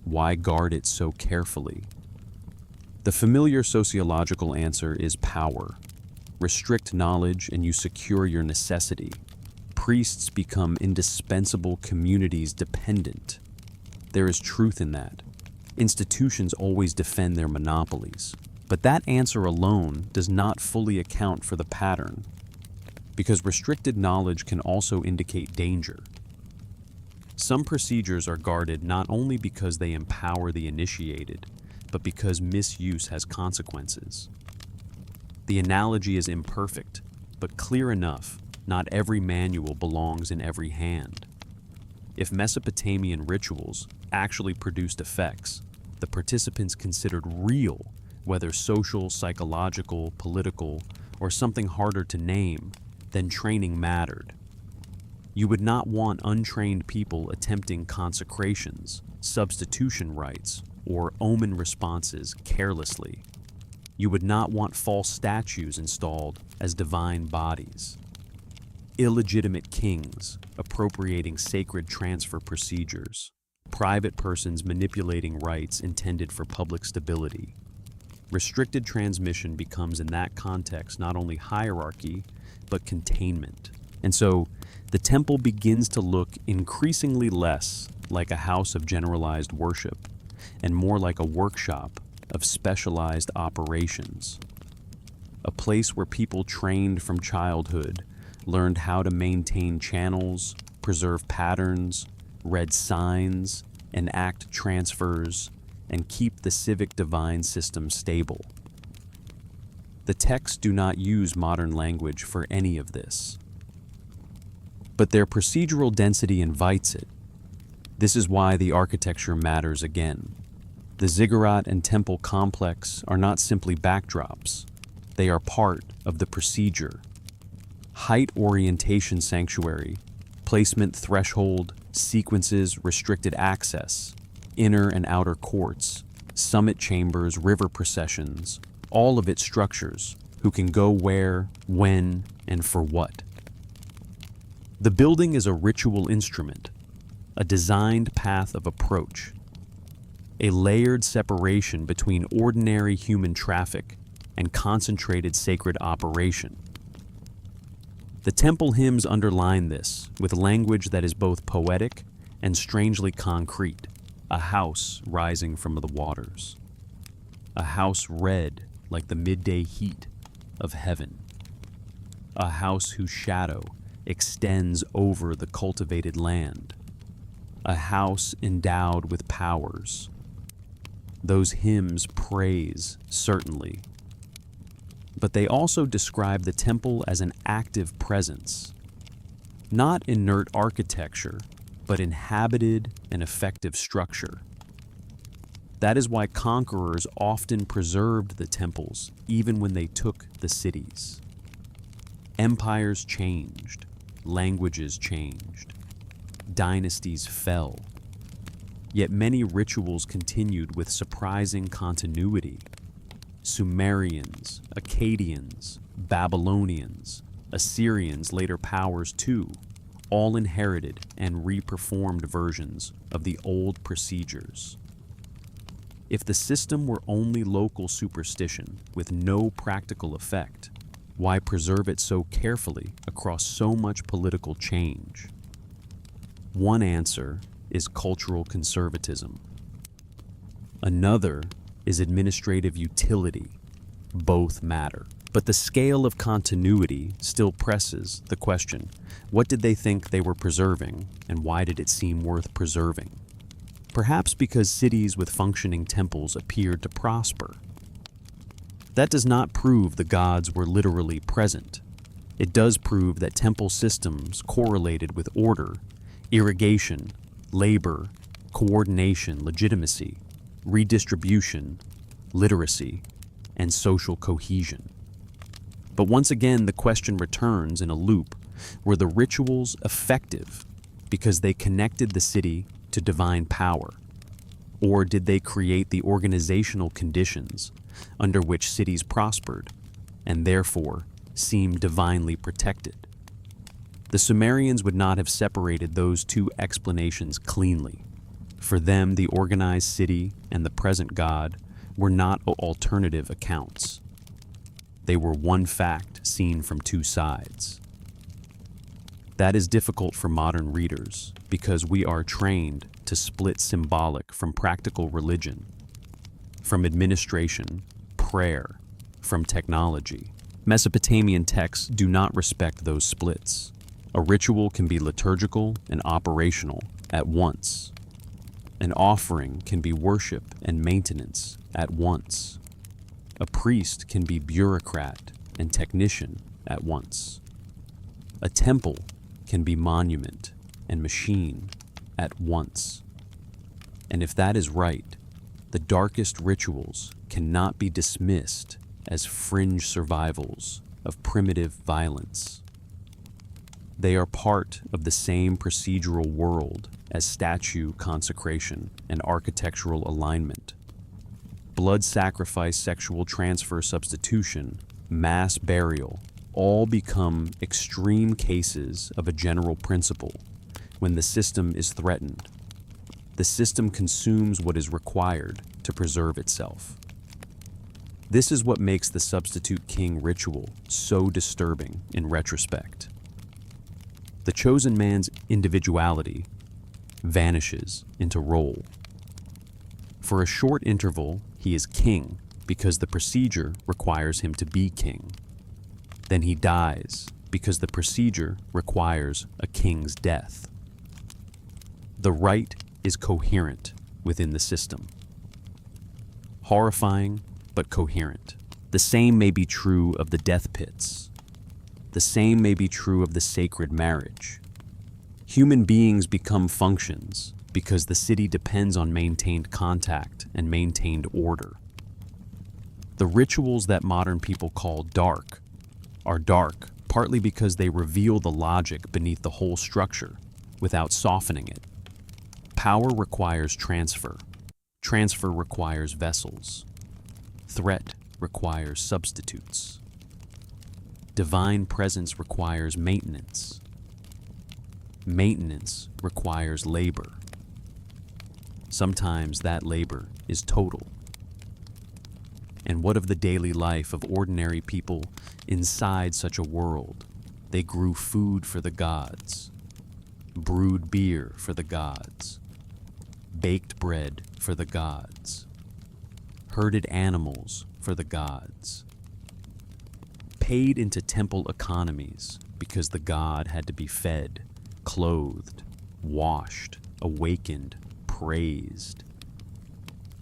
Why guard it so carefully? The familiar sociological answer is power. Restrict knowledge and you secure your necessity. Priests become indispensable, communities dependent. There is truth in that. Institutions always defend their monopolies. But that answer alone does not fully account for the pattern, because restricted knowledge can also indicate danger. Some procedures are guarded not only because they empower the initiated, but because misuse has consequences. The analogy is imperfect, but clear enough. Not every manual belongs in every hand. If Mesopotamian rituals actually produced effects, the participants considered real, whether social, psychological, political, or something harder to name, then training mattered. You would not want untrained people attempting consecrations, substitution rites, or omen responses carelessly. You would not want false statues installed as divine bodies. Illegitimate kings appropriating sacred transfer procedures. Private persons manipulating rites intended for public stability. Restricted transmission becomes in that context not only hierarchy, but containment. And so the temple begins to look increasingly less like a house of generalized worship and more like a workshop of specialized operations. A place where people trained from childhood learned how to maintain channels, preserve patterns, read signs, enact transfers, and keep the civic divine system stable. The texts do not use modern language for any of this, but their procedural density invites it. This is why the architecture matters again. The ziggurat and temple complex are not simply backdrops. They are part of the procedure. Height orientation sanctuary, placement threshold, sequences, restricted access, inner and outer courts, summit chambers, river processions, all of its structures, who can go where, when, and for what. The building is a ritual instrument, a designed path of approach, a layered separation between ordinary human traffic and concentrated sacred operation. The temple hymns underline this with language that is both poetic and strangely concrete. A house rising from the waters. A house red like the midday heat of heaven. A house whose shadow extends over the cultivated land. A house endowed with powers. Those hymns praise, certainly, but they also describe the temple as an active presence, not inert architecture, but inhabited and effective structure. That is why conquerors often preserved the temples even when they took the cities. Empires changed, languages changed, dynasties fell, yet many rituals continued with surprising continuity. Sumerians, Akkadians, Babylonians, Assyrians, later powers too, all inherited and re-performed versions of the old procedures. If the system were only local superstition with no practical effect, why preserve it so carefully across so much political change? One answer is cultural conservatism. Another is administrative utility. Both matter. But the scale of continuity still presses the question, what did they think they were preserving, and why did it seem worth preserving? Perhaps because cities with functioning temples appeared to prosper. That does not prove the gods were literally present. It does prove that temple systems correlated with order, irrigation, labor, coordination, legitimacy, redistribution, literacy, and social cohesion. But once again, the question returns in a loop. Were the rituals effective because they connected the city to divine power? Or did they create the organizational conditions under which cities prospered and therefore seem divinely protected? The Sumerians would not have separated those two explanations cleanly. For them, the organized city and the present god were not alternative accounts. They were one fact seen from two sides. That is difficult for modern readers because we are trained to split symbolic from practical religion, from administration, prayer, from technology. Mesopotamian texts do not respect those splits. A ritual can be liturgical and operational at once. An offering can be worship and maintenance at once. A priest can be bureaucrat and technician at once. A temple can be monument and machine at once. And if that is right, the darkest rituals cannot be dismissed as fringe survivals of primitive violence. They are part of the same procedural world as statue consecration and architectural alignment. Blood sacrifice, sexual transfer substitution, mass burial, all become extreme cases of a general principle when the system is threatened. The system consumes what is required to preserve itself. This is what makes the substitute king ritual so disturbing in retrospect. The chosen man's individuality vanishes into role. For a short interval, he is king because the procedure requires him to be king. Then he dies because the procedure requires a king's death. The rite is coherent within the system. Horrifying, but coherent. The same may be true of the death pits. The same may be true of the sacred marriage. Human beings become functions because the city depends on maintained contact and maintained order. The rituals that modern people call dark are dark partly because they reveal the logic beneath the whole structure without softening it. Power requires transfer. Transfer requires vessels. Threat requires substitutes. Divine presence requires maintenance. Maintenance requires labor. Sometimes that labor is total. And what of the daily life of ordinary people inside such a world? They grew food for the gods, brewed beer for the gods, baked bread for the gods, herded animals for the gods, paid into temple economies because the god had to be fed, clothed, washed, awakened, praised.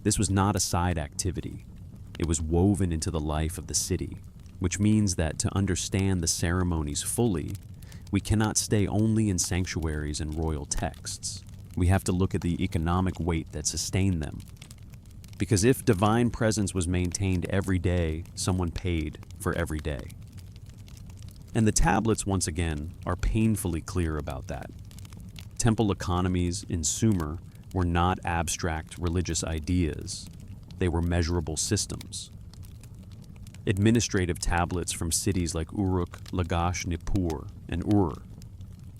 This was not a side activity. It was woven into the life of the city, which means that to understand the ceremonies fully, we cannot stay only in sanctuaries and royal texts. We have to look at the economic weight that sustained them. Because if divine presence was maintained every day, someone paid for every day. And the tablets, once again, are painfully clear about that. Temple economies in Sumer were not abstract religious ideas. They were measurable systems. Administrative tablets from cities like Uruk, Lagash, Nippur, and Ur.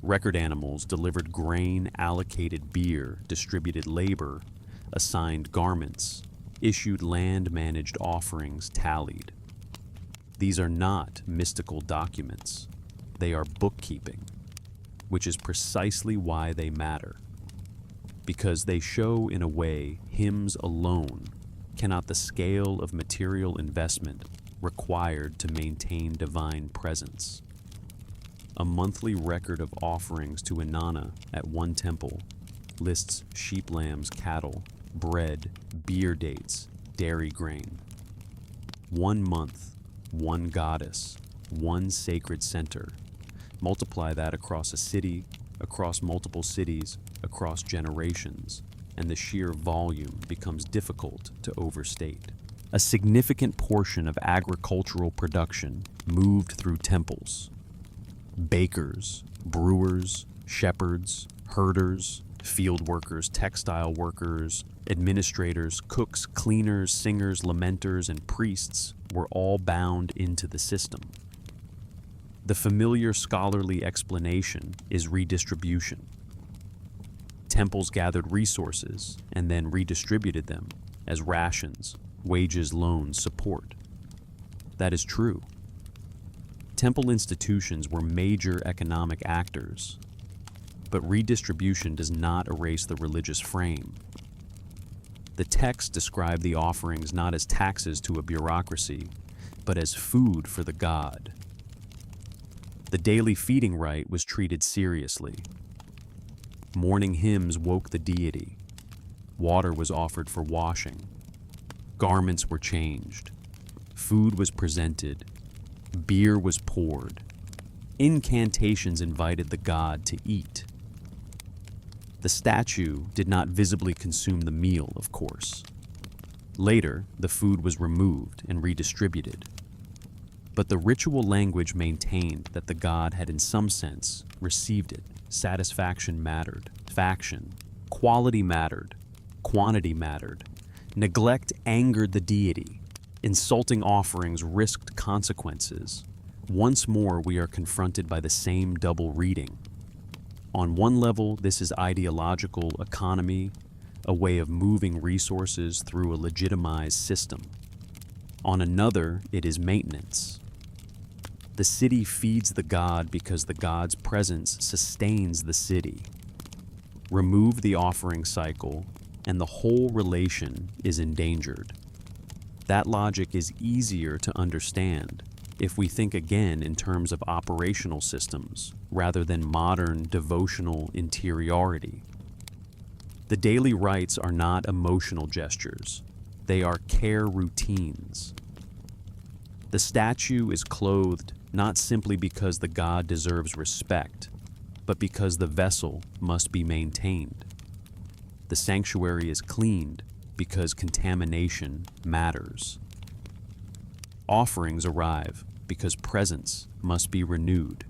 Record animals delivered grain, allocated beer, distributed labor, assigned garments, issued land-managed offerings, tallied. These are not mystical documents. They are bookkeeping, which is precisely why they matter. Because they show, in a way, hymns alone cannot the scale of material investment required to maintain divine presence. A monthly record of offerings to Inanna at one temple lists sheep, lambs, cattle, bread, beer dates, dairy grain. 1 month, one goddess, one sacred center. Multiply that across a city, across multiple cities, across generations, and the sheer volume becomes difficult to overstate. A significant portion of agricultural production moved through temples. Bakers, brewers, shepherds, herders, Field workers, textile workers, administrators, cooks, cleaners, singers, lamenters, and priests were all bound into the system. The familiar scholarly explanation is redistribution. Temples gathered resources and then redistributed them as rations, wages, loans, support. That is true. Temple institutions were major economic actors, but redistribution does not erase the religious frame. The text described the offerings not as taxes to a bureaucracy, but as food for the god. The daily feeding rite was treated seriously. Morning hymns woke the deity. Water was offered for washing. Garments were changed. Food was presented. Beer was poured. Incantations invited the god to eat. The statue did not visibly consume the meal, of course. Later, the food was removed and redistributed. But the ritual language maintained that the god had in some sense received it. Satisfaction mattered, faction, quality mattered, quantity mattered. Neglect angered the deity. Insulting offerings risked consequences. Once more, we are confronted by the same double reading. On one level, this is ideological economy, a way of moving resources through a legitimized system. On another, it is maintenance. The city feeds the god because the god's presence sustains the city. Remove the offering cycle, and the whole relation is endangered. That logic is easier to understand if we think again in terms of operational systems rather than modern devotional interiority. The daily rites are not emotional gestures. They are care routines. The statue is clothed not simply because the god deserves respect, but because the vessel must be maintained. The sanctuary is cleaned because contamination matters. Offerings arrive because presence must be renewed.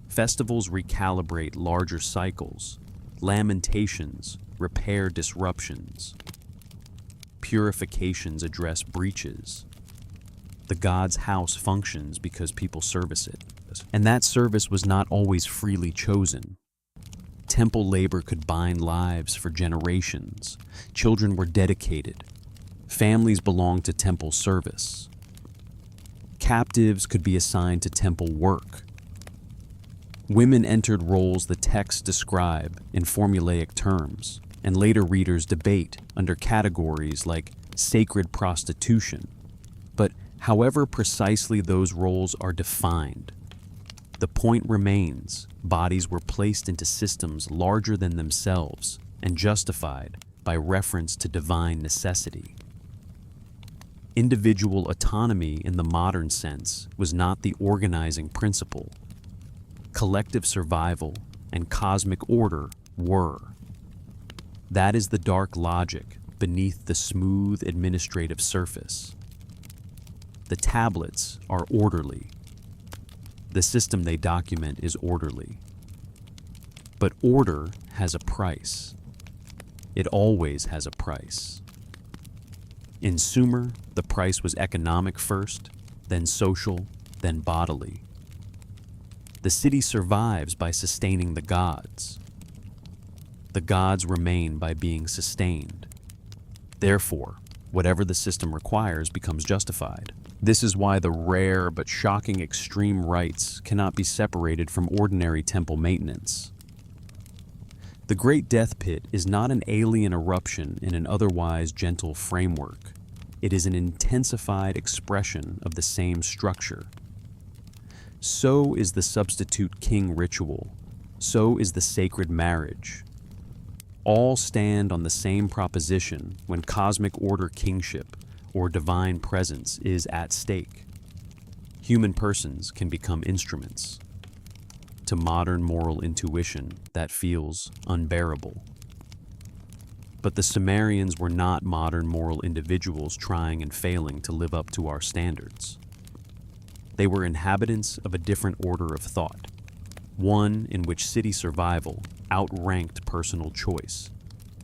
Festivals recalibrate larger cycles. Lamentations repair disruptions. Purifications address breaches. The god's house functions because people service it. And that service was not always freely chosen. Temple labor could bind lives for generations. Children were dedicated. Families belonged to temple service. Captives could be assigned to temple work. Women entered roles the texts describe in formulaic terms, and later readers debate under categories like sacred prostitution. But however precisely those roles are defined, the point remains: bodies were placed into systems larger than themselves and justified by reference to divine necessity. Individual autonomy in the modern sense was not the organizing principle. Collective survival and cosmic order were. That is the dark logic beneath the smooth administrative surface. The tablets are orderly. The system they document is orderly. But order has a price. It always has a price. In Sumer, the price was economic first, then social, then bodily. The city survives by sustaining the gods. The gods remain by being sustained. Therefore, whatever the system requires becomes justified. This is why the rare but shocking extreme rites cannot be separated from ordinary temple maintenance. The Great Death Pit is not an alien eruption in an otherwise gentle framework. It is an intensified expression of the same structure. So is the substitute king ritual. So is the sacred marriage. All stand on the same proposition when cosmic order kingship or divine presence is at stake. Human persons can become instruments. To modern moral intuition, that feels unbearable. But the Sumerians were not modern moral individuals trying and failing to live up to our standards. They were inhabitants of a different order of thought, one in which city survival outranked personal choice,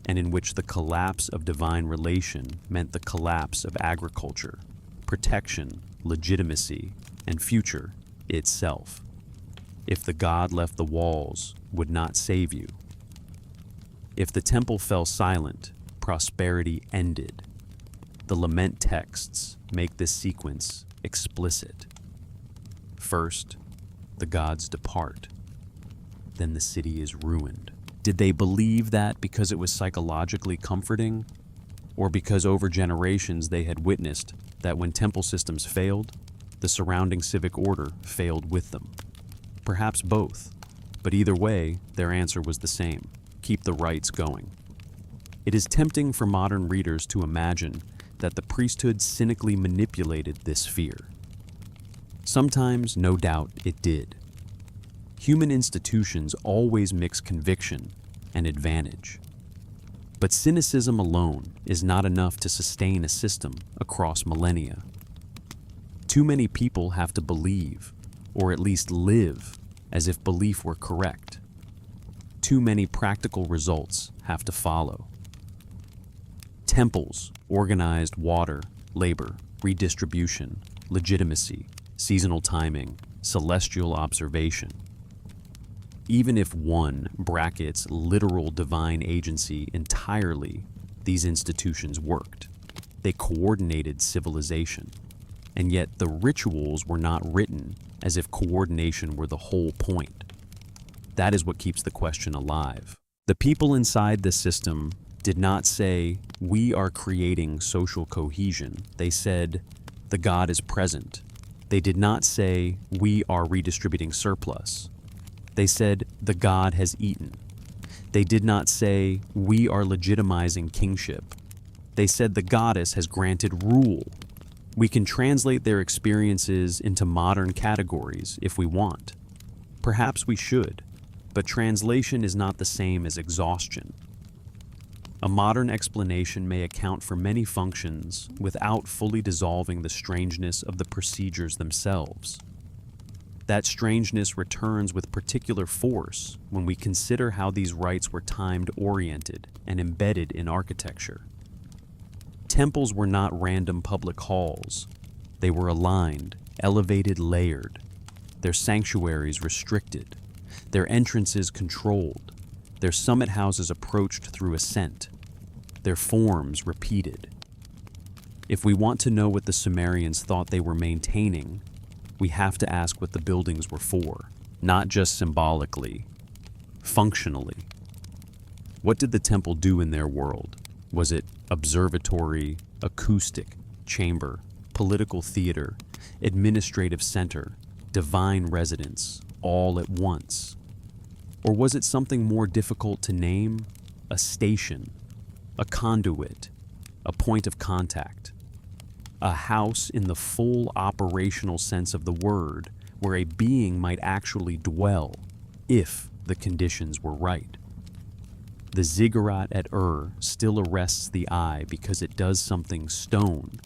and in which the collapse of divine relation meant the collapse of agriculture, protection, legitimacy, and future itself. If the god left the walls, would not save you. If the temple fell silent, prosperity ended. The lament texts make this sequence explicit. First, the gods depart. Then the city is ruined. Did they believe that because it was psychologically comforting? Or because over generations they had witnessed that when temple systems failed, the surrounding civic order failed with them? Perhaps both, but either way, their answer was the same: keep the rites going. It is tempting for modern readers to imagine that the priesthood cynically manipulated this fear. Sometimes, no doubt, it did. Human institutions always mix conviction and advantage. But cynicism alone is not enough to sustain a system across millennia. Too many people have to believe, or at least live, as if belief were correct. Too many practical results have to follow. Temples organized water, labor, redistribution, legitimacy, seasonal timing, celestial observation. Even if one brackets literal divine agency entirely, these institutions worked. They coordinated civilization. And yet the rituals were not written as if coordination were the whole point. That is what keeps the question alive. The people inside the system did not say, "We are creating social cohesion." They said, "The god is present." They did not say, "We are redistributing surplus." They said, "The god has eaten." They did not say, "We are legitimizing kingship." They said, "The goddess has granted rule." We can translate their experiences into modern categories if we want. Perhaps we should, but translation is not the same as exhaustion. A modern explanation may account for many functions without fully dissolving the strangeness of the procedures themselves. That strangeness returns with particular force when we consider how these rites were time-oriented and embedded in architecture. Temples were not random public halls. They were aligned, elevated, layered. Their sanctuaries restricted. Their entrances controlled. Their summit houses approached through ascent. Their forms repeated. If we want to know what the Sumerians thought they were maintaining, we have to ask what the buildings were for, not just symbolically, functionally. What did the temple do in their world? Was it observatory, acoustic, chamber, political theater, administrative center, divine residence, all at once? Or was it something more difficult to name? A station, a conduit, a point of contact, a house in the full operational sense of the word, where a being might actually dwell, if the conditions were right. The ziggurat at still arrests the eye because it does something stone,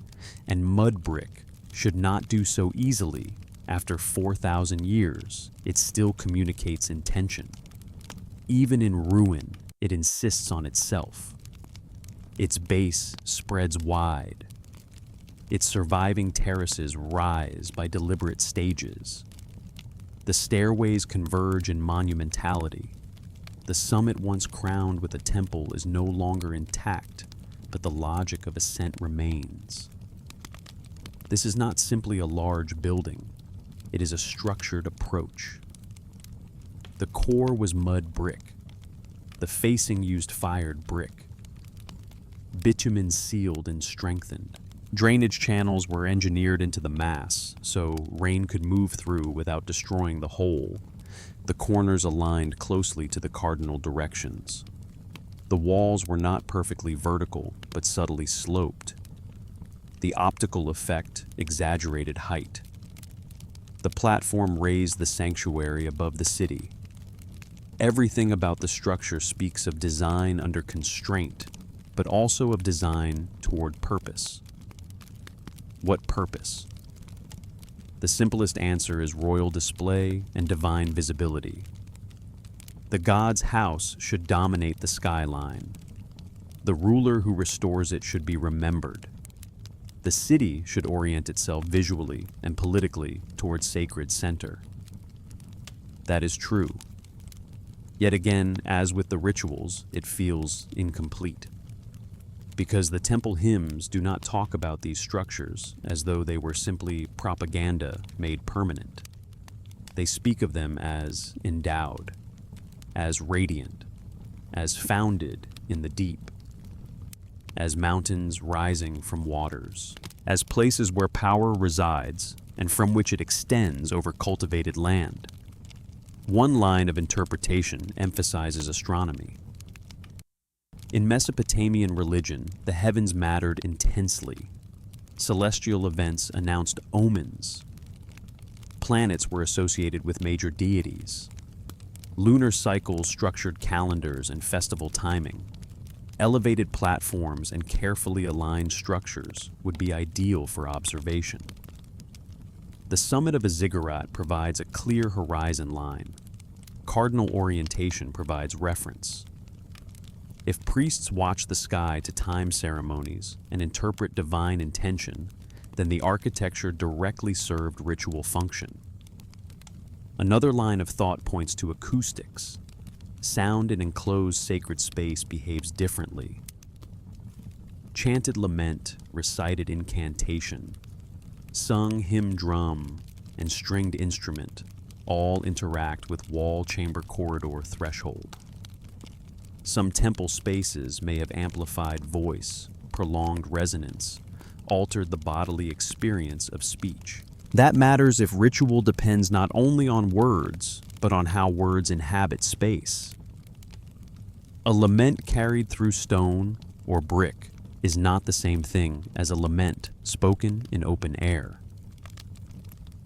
and mud brick should not do so easily. After 4,000 years, it still communicates intention. Even in ruin, it insists on itself. Its base spreads wide. Its surviving terraces rise by deliberate stages. The stairways converge in monumentality. The summit once crowned with a temple is no longer intact, but the logic of ascent remains. This is not simply a large building. It is a structured approach. The core was mud brick. The facing used fired brick. Bitumen sealed and strengthened. Drainage channels were engineered into the mass, so rain could move through without destroying the whole. The corners aligned closely to the cardinal directions. The walls were not perfectly vertical, but subtly sloped. The optical effect exaggerated height. The platform raised the sanctuary above the city. Everything about the structure speaks of design under constraint, but also of design toward purpose. What purpose? The simplest answer is royal display and divine visibility. The god's house should dominate the skyline. The ruler who restores it should be remembered. The city should orient itself visually and politically towards sacred center. That is true. Yet again, as with the rituals, it feels incomplete. Because the temple hymns do not talk about these structures as though they were simply propaganda made permanent. They speak of them as endowed, as radiant, as founded in the deep, as mountains rising from waters, as places where power resides and from which it extends over cultivated land. One line of interpretation emphasizes astronomy. In Mesopotamian religion, the heavens mattered intensely. Celestial events announced omens. Planets were associated with major deities. Lunar cycles structured calendars and festival timing. Elevated platforms and carefully aligned structures would be ideal for observation. The summit of a ziggurat provides a clear horizon line. Cardinal orientation provides reference. If priests watch the sky to time ceremonies and interpret divine intention, then the architecture directly served ritual function. Another line of thought points to acoustics. Sound in enclosed sacred space behaves differently. Chanted lament, recited incantation, sung hymn drum, and stringed instrument all interact with wall chamber corridor threshold. Some temple spaces may have amplified voice, prolonged resonance, altered the bodily experience of speech. That matters if ritual depends not only on words, but on how words inhabit space. A lament carried through stone or brick is not the same thing as a lament spoken in open air.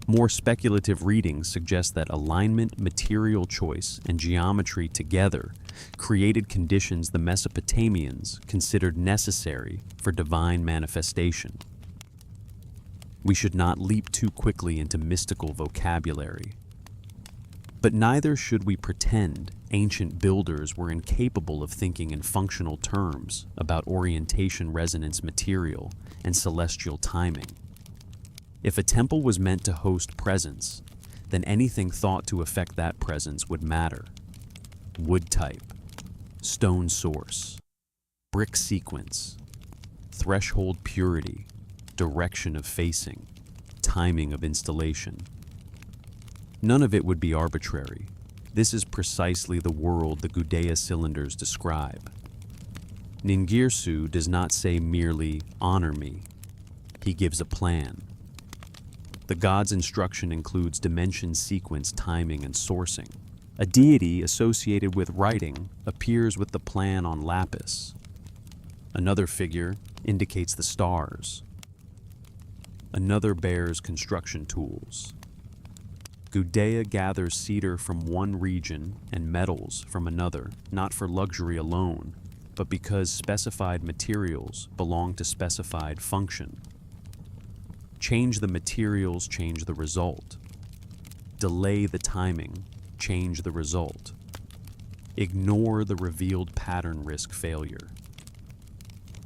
More speculative readings suggest that alignment, material choice, and geometry together created conditions the Mesopotamians considered necessary for divine manifestation. We should not leap too quickly into mystical vocabulary. But neither should we pretend ancient builders were incapable of thinking in functional terms about orientation, resonance, material, and celestial timing. If a temple was meant to host presence, then anything thought to affect that presence would matter. Wood type, stone source, brick sequence, threshold purity, direction of facing, timing of installation. None of it would be arbitrary. This is precisely the world the Gudea cylinders describe. Ningirsu does not say merely, "honor me." He gives a plan. The god's instruction includes dimension, sequence, timing, and sourcing. A deity associated with writing appears with the plan on lapis. Another figure indicates the stars. Another bears construction tools. Gudea gathers cedar from one region and metals from another, not for luxury alone, but because specified materials belong to specified function. Change the materials, change the result. Delay the timing, change the result. Ignore the revealed pattern, risk failure.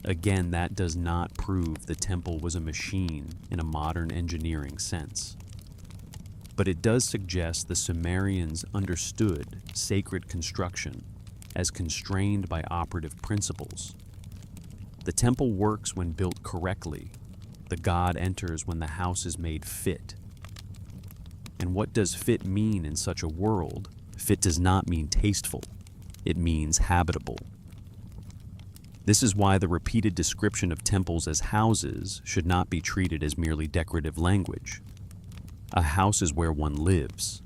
Again, that does not prove the temple was a machine in a modern engineering sense. But it does suggest the Sumerians understood sacred construction as constrained by operative principles. The temple works when built correctly. The god enters when the house is made fit. And what does fit mean in such a world? Fit does not mean tasteful. It means habitable. This is why the repeated description of temples as houses should not be treated as merely decorative language. A house is where one lives.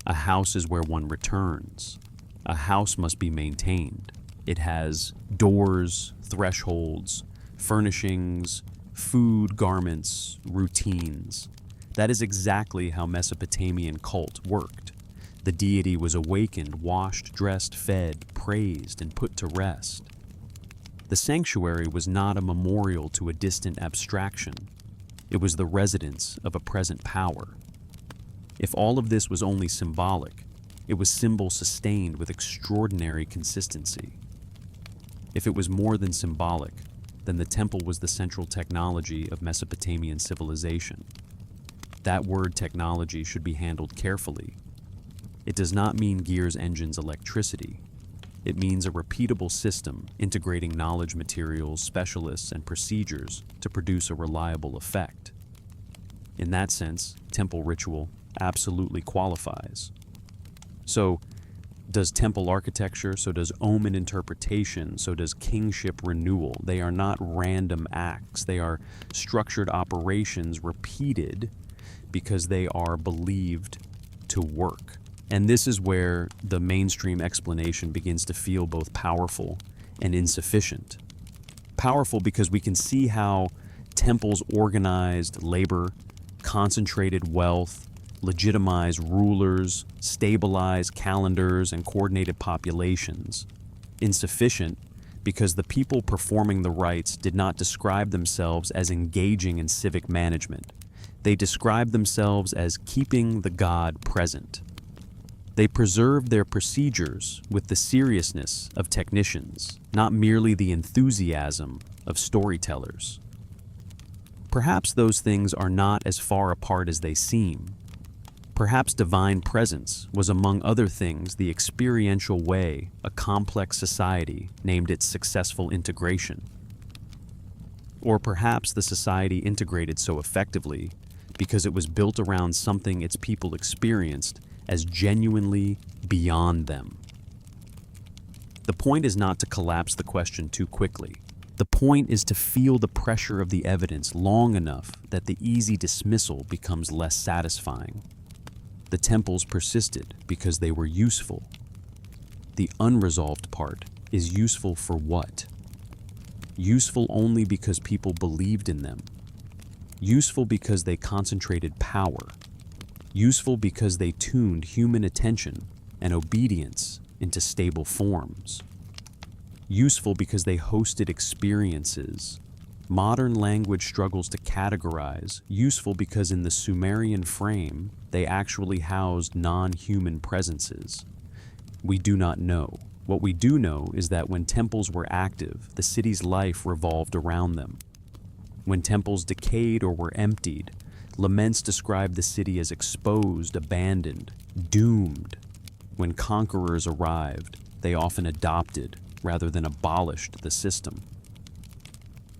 A house is where one returns. A house must be maintained. It has doors, thresholds, furnishings, food, garments, routines. That is exactly how Mesopotamian cult worked. The deity was awakened, washed, dressed, fed, praised, and put to rest. The sanctuary was not a memorial to a distant abstraction. It was the residence of a present power. If all of this was only symbolic, It was symbol sustained with extraordinary consistency. If it was more than symbolic, then the temple was the central technology of Mesopotamian civilization. That word technology should be handled carefully. It does not mean gears, engines, electricity. It means a repeatable system integrating knowledge, materials, specialists, and procedures to produce a reliable effect. In that sense, temple ritual absolutely qualifies. So, does temple architecture, so does omen interpretation, so does kingship renewal. They are not random acts. They are structured operations repeated because they are believed to work. And this is where the mainstream explanation begins to feel both powerful and insufficient. Powerful because we can see how temples organized labor, concentrated wealth, legitimized rulers, stabilized calendars, and coordinated populations. Insufficient because the people performing the rites did not describe themselves as engaging in civic management. They described themselves as keeping the god present. They preserved their procedures with the seriousness of technicians, not merely the enthusiasm of storytellers. Perhaps those things are not as far apart as they seem. Perhaps divine presence was, among other things, the experiential way a complex society named its successful integration. Or perhaps the society integrated so effectively because it was built around something its people experienced as genuinely beyond them. The point is not to collapse the question too quickly. The point is to feel the pressure of the evidence long enough that the easy dismissal becomes less satisfying. The temples persisted because they were useful. The unresolved part is useful for what? Useful only because people believed in them. Useful because they concentrated power. Useful because they tuned human attention and obedience into stable forms. Useful because they hosted experiences. Modern language struggles to categorize. Useful because in the Sumerian frame, they actually housed non-human presences. We do not know. What we do know is that when temples were active, the city's life revolved around them. When temples decayed or were emptied, laments described the city as exposed, abandoned, doomed. When conquerors arrived, they often adopted rather than abolished the system.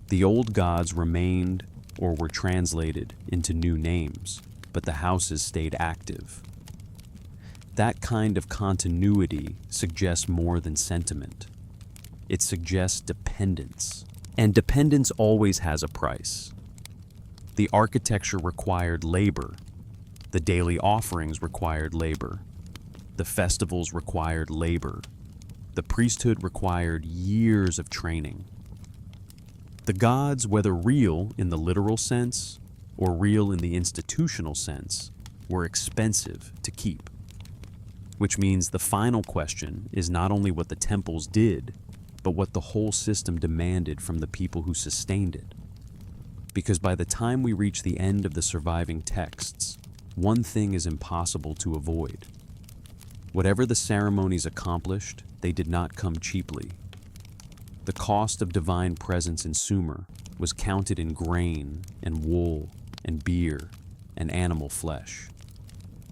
The old gods remained or were translated into new names, but the houses stayed active. That kind of continuity suggests more than sentiment. It suggests dependence. And dependence always has a price. The architecture required labor. The daily offerings required labor. The festivals required labor. The priesthood required years of training. The gods, whether real in the literal sense or real in the institutional sense, were expensive to keep. Which means the final question is not only what the temples did, but what the whole system demanded from the people who sustained it. Because by the time we reach the end of the surviving texts, one thing is impossible to avoid. Whatever the ceremonies accomplished, they did not come cheaply. The cost of divine presence in Sumer was counted in grain and wool and beer and animal flesh.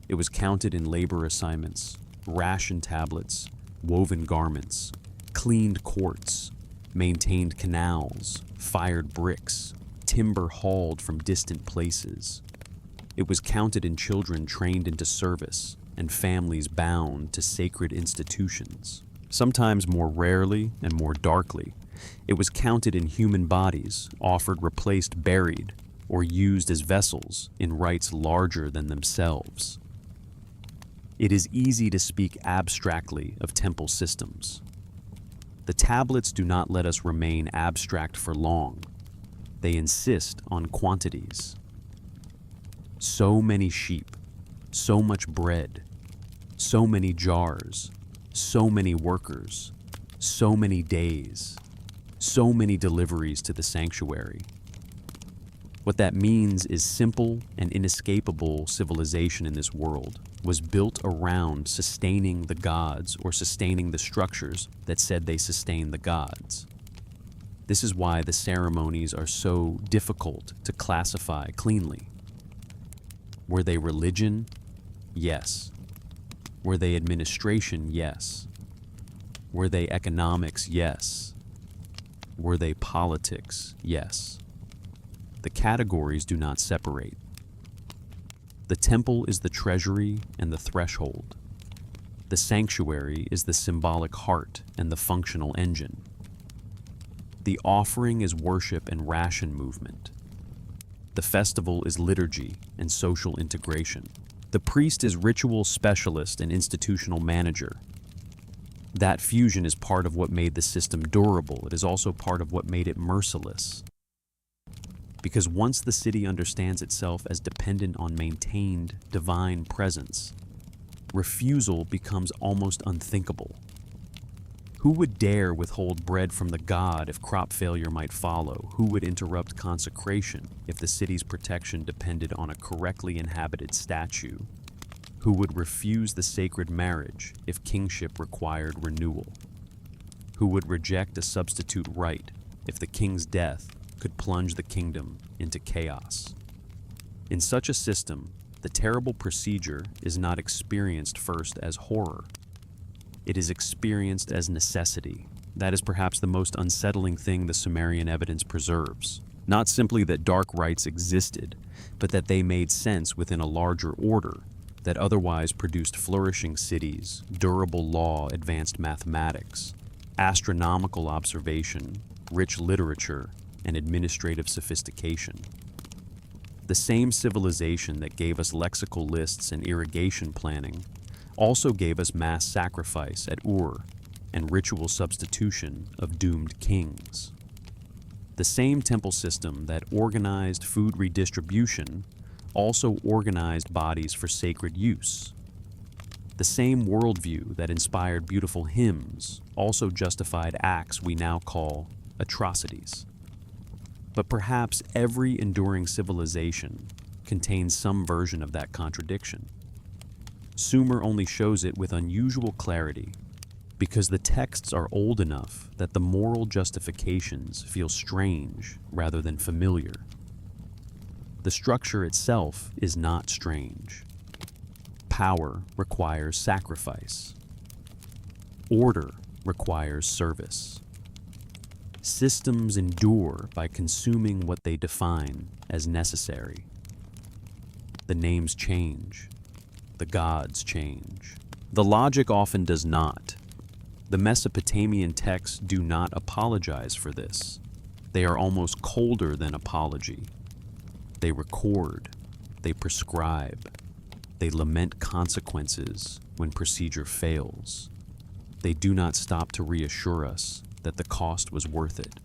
It was counted in labor assignments, ration tablets, woven garments, cleaned courts, maintained canals, fired bricks, timber hauled from distant places. It was counted in children trained into service and families bound to sacred institutions. Sometimes more rarely and more darkly, it was counted in human bodies offered replaced buried or used as vessels in rites larger than themselves. It is easy to speak abstractly of temple systems. The tablets do not let us remain abstract for long. They insist on quantities. So many sheep, so much bread, so many jars, so many workers, so many days, so many deliveries to the sanctuary. What that means is simple and inescapable civilization in this world, was built around sustaining the gods or sustaining the structures that said they sustain the gods. This is why the ceremonies are so difficult to classify cleanly. Were they religion? Yes. Were they administration? Yes. Were they economics? Yes. Were they politics? Yes. The categories do not separate. The temple is the treasury and the threshold. The sanctuary is the symbolic heart and the functional engine. The offering is worship and ration movement. The festival is liturgy and social integration. The priest is ritual specialist and institutional manager. That fusion is part of what made the system durable. It is also part of what made it merciless. Because once the city understands itself as dependent on maintained divine presence, refusal becomes almost unthinkable. Who would dare withhold bread from the god if crop failure might follow? Who would interrupt consecration if the city's protection depended on a correctly inhabited statue? Who would refuse the sacred marriage if kingship required renewal? Who would reject a substitute right if the king's death could plunge the kingdom into chaos? In such a system, the terrible procedure is not experienced first as horror. It is experienced as necessity. That is perhaps the most unsettling thing the Sumerian evidence preserves. Not simply that dark rites existed, but that they made sense within a larger order that otherwise produced flourishing cities, durable law, advanced mathematics, astronomical observation, rich literature, and administrative sophistication. The same civilization that gave us lexical lists and irrigation planning also gave us mass sacrifice at Ur and ritual substitution of doomed kings. The same temple system that organized food redistribution also organized bodies for sacred use. The same worldview that inspired beautiful hymns also justified acts we now call atrocities. But perhaps every enduring civilization contains some version of that contradiction. Sumer only shows it with unusual clarity because the texts are old enough that the moral justifications feel strange rather than familiar. The structure itself is not strange. Power requires sacrifice. Order requires service. Systems endure by consuming what they define as necessary. The names change. The gods change. The logic often does not. The Mesopotamian texts do not apologize for this. They are almost colder than apology. They record. They prescribe. They lament consequences when procedure fails. They do not stop to reassure us that the cost was worth it.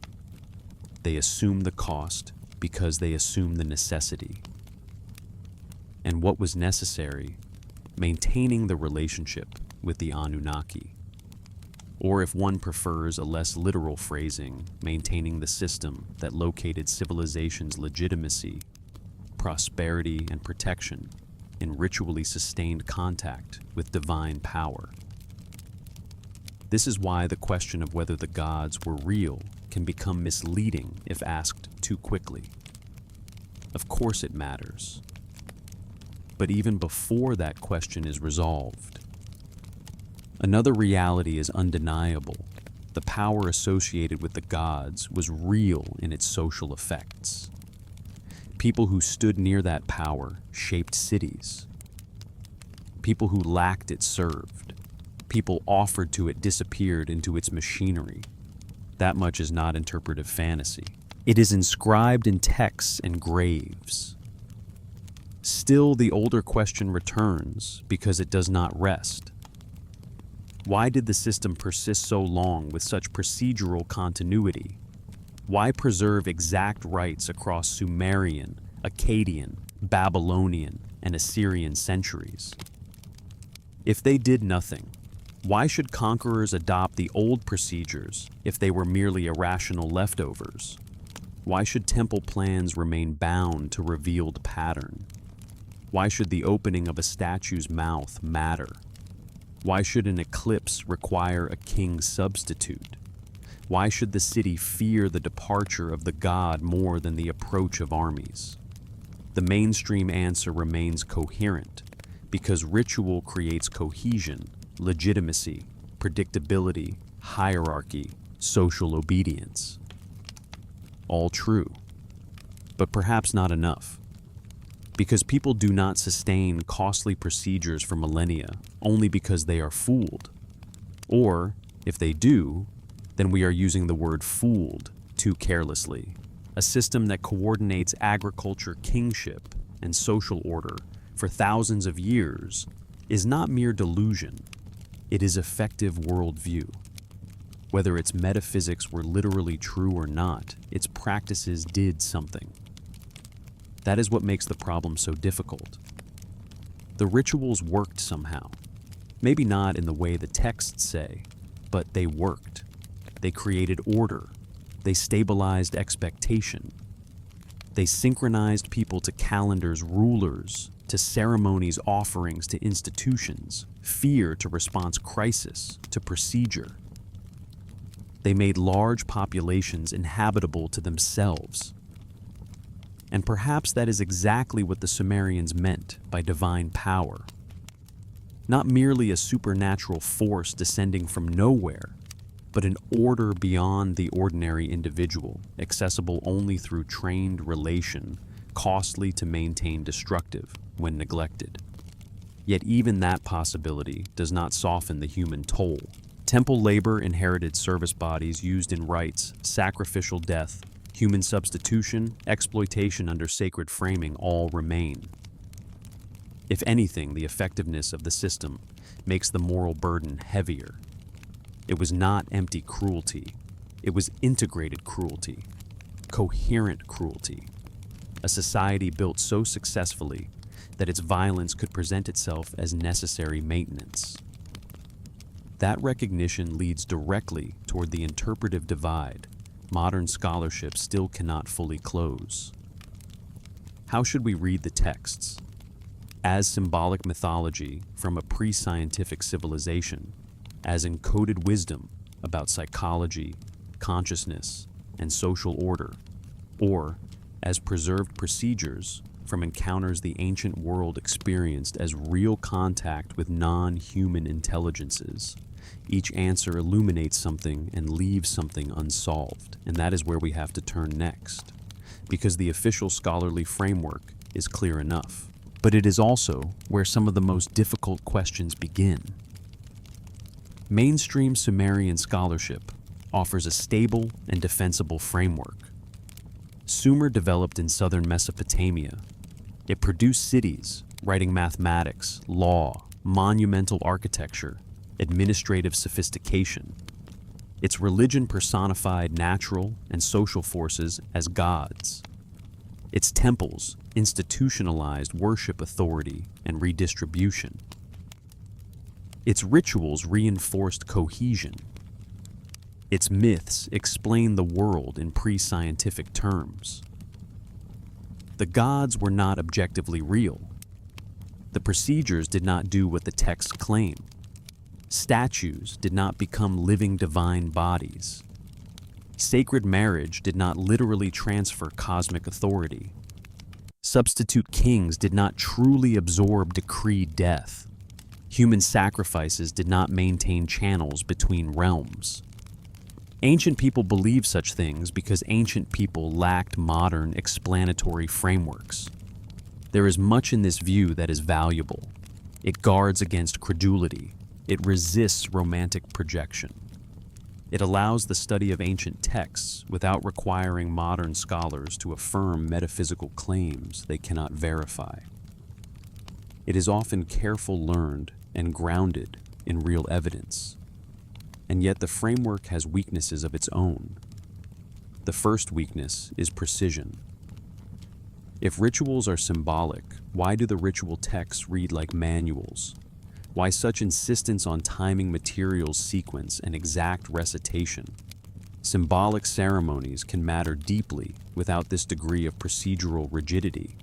They assume the cost because they assume the necessity. And what was necessary? Maintaining the relationship with the Anunnaki. Or if one prefers a less literal phrasing, maintaining the system that located civilization's legitimacy, prosperity, and protection in ritually sustained contact with divine power. This is why the question of whether the gods were real can become misleading if asked too quickly. Of course it matters. But even before that question is resolved, another reality is undeniable. The power associated with the gods was real in its social effects. People who stood near that power shaped cities. People who lacked it served. People offered to it disappeared into its machinery. That much is not interpretive fantasy. It is inscribed in texts and graves. Still, the older question returns because it does not rest. Why did the system persist so long with such procedural continuity? Why preserve exact rites across Sumerian, Akkadian, Babylonian, and Assyrian centuries? If they did nothing, why should conquerors adopt the old procedures if they were merely irrational leftovers? Why should temple plans remain bound to revealed pattern? Why should the opening of a statue's mouth matter? Why should an eclipse require a king's substitute? Why should the city fear the departure of the god more than the approach of armies? The mainstream answer remains coherent, because ritual creates cohesion, legitimacy, predictability, hierarchy, social obedience. All true, but perhaps not enough. Because people do not sustain costly procedures for millennia only because they are fooled. Or, if they do, then we are using the word fooled too carelessly. A system that coordinates agriculture, kingship, and social order for thousands of years is not mere delusion, it is effective worldview. Whether its metaphysics were literally true or not, its practices did something. That is what makes the problem so difficult. The rituals worked somehow. Maybe not in the way the texts say, but they worked. They created order. They stabilized expectation. They synchronized people to calendars, rulers, to ceremonies, offerings, to institutions, fear to response crisis, to procedure. They made large populations inhabitable to themselves. And perhaps that is exactly what the Sumerians meant by divine power. Not merely a supernatural force descending from nowhere, but an order beyond the ordinary individual, accessible only through trained relation, costly to maintain, destructive when neglected. Yet even that possibility does not soften the human toll. Temple labor, inherited service bodies used in rites, sacrificial death, human substitution, exploitation under sacred framing all remain. If anything, the effectiveness of the system makes the moral burden heavier. It was not empty cruelty. It was integrated cruelty, coherent cruelty. A society built so successfully that its violence could present itself as necessary maintenance. That recognition leads directly toward the interpretive divide modern scholarship still cannot fully close. How should we read the texts? As symbolic mythology from a pre-scientific civilization, as encoded wisdom about psychology, consciousness, and social order, or as preserved procedures from encounters the ancient world experienced as real contact with non-human intelligences. Each answer illuminates something and leaves something unsolved, and that is where we have to turn next, because the official scholarly framework is clear enough. But it is also where some of the most difficult questions begin. Mainstream Sumerian scholarship offers a stable and defensible framework. Sumer developed in southern Mesopotamia. It produced cities, writing mathematics, law, monumental architecture, administrative sophistication. Its religion personified natural and social forces as gods. Its temples institutionalized worship authority and redistribution. Its rituals reinforced cohesion. Its myths explained the world in pre-scientific terms. The gods were not objectively real. The procedures did not do what the texts claim. Statues did not become living divine bodies. Sacred marriage did not literally transfer cosmic authority. Substitute kings did not truly absorb decreed death. Human sacrifices did not maintain channels between realms. Ancient people believed such things because ancient people lacked modern explanatory frameworks. There is much in this view that is valuable. It guards against credulity. It resists romantic projection. It allows the study of ancient texts without requiring modern scholars to affirm metaphysical claims they cannot verify. It is often careful, learned, and grounded in real evidence. And yet the framework has weaknesses of its own. The first weakness is precision. If rituals are symbolic, why do the ritual texts read like manuals? Why such insistence on timing materials sequence and exact recitation? Symbolic ceremonies can matter deeply without this degree of procedural rigidity.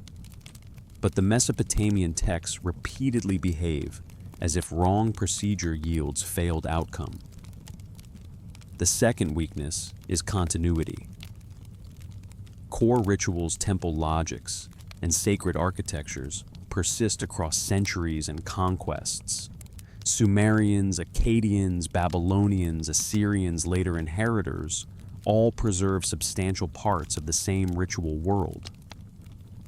But the Mesopotamian texts repeatedly behave as if wrong procedure yields failed outcome. The second weakness is continuity. Core rituals, temple logics, and sacred architectures persist across centuries and conquests. Sumerians, Akkadians, Babylonians, Assyrians, later inheritors, all preserve substantial parts of the same ritual world.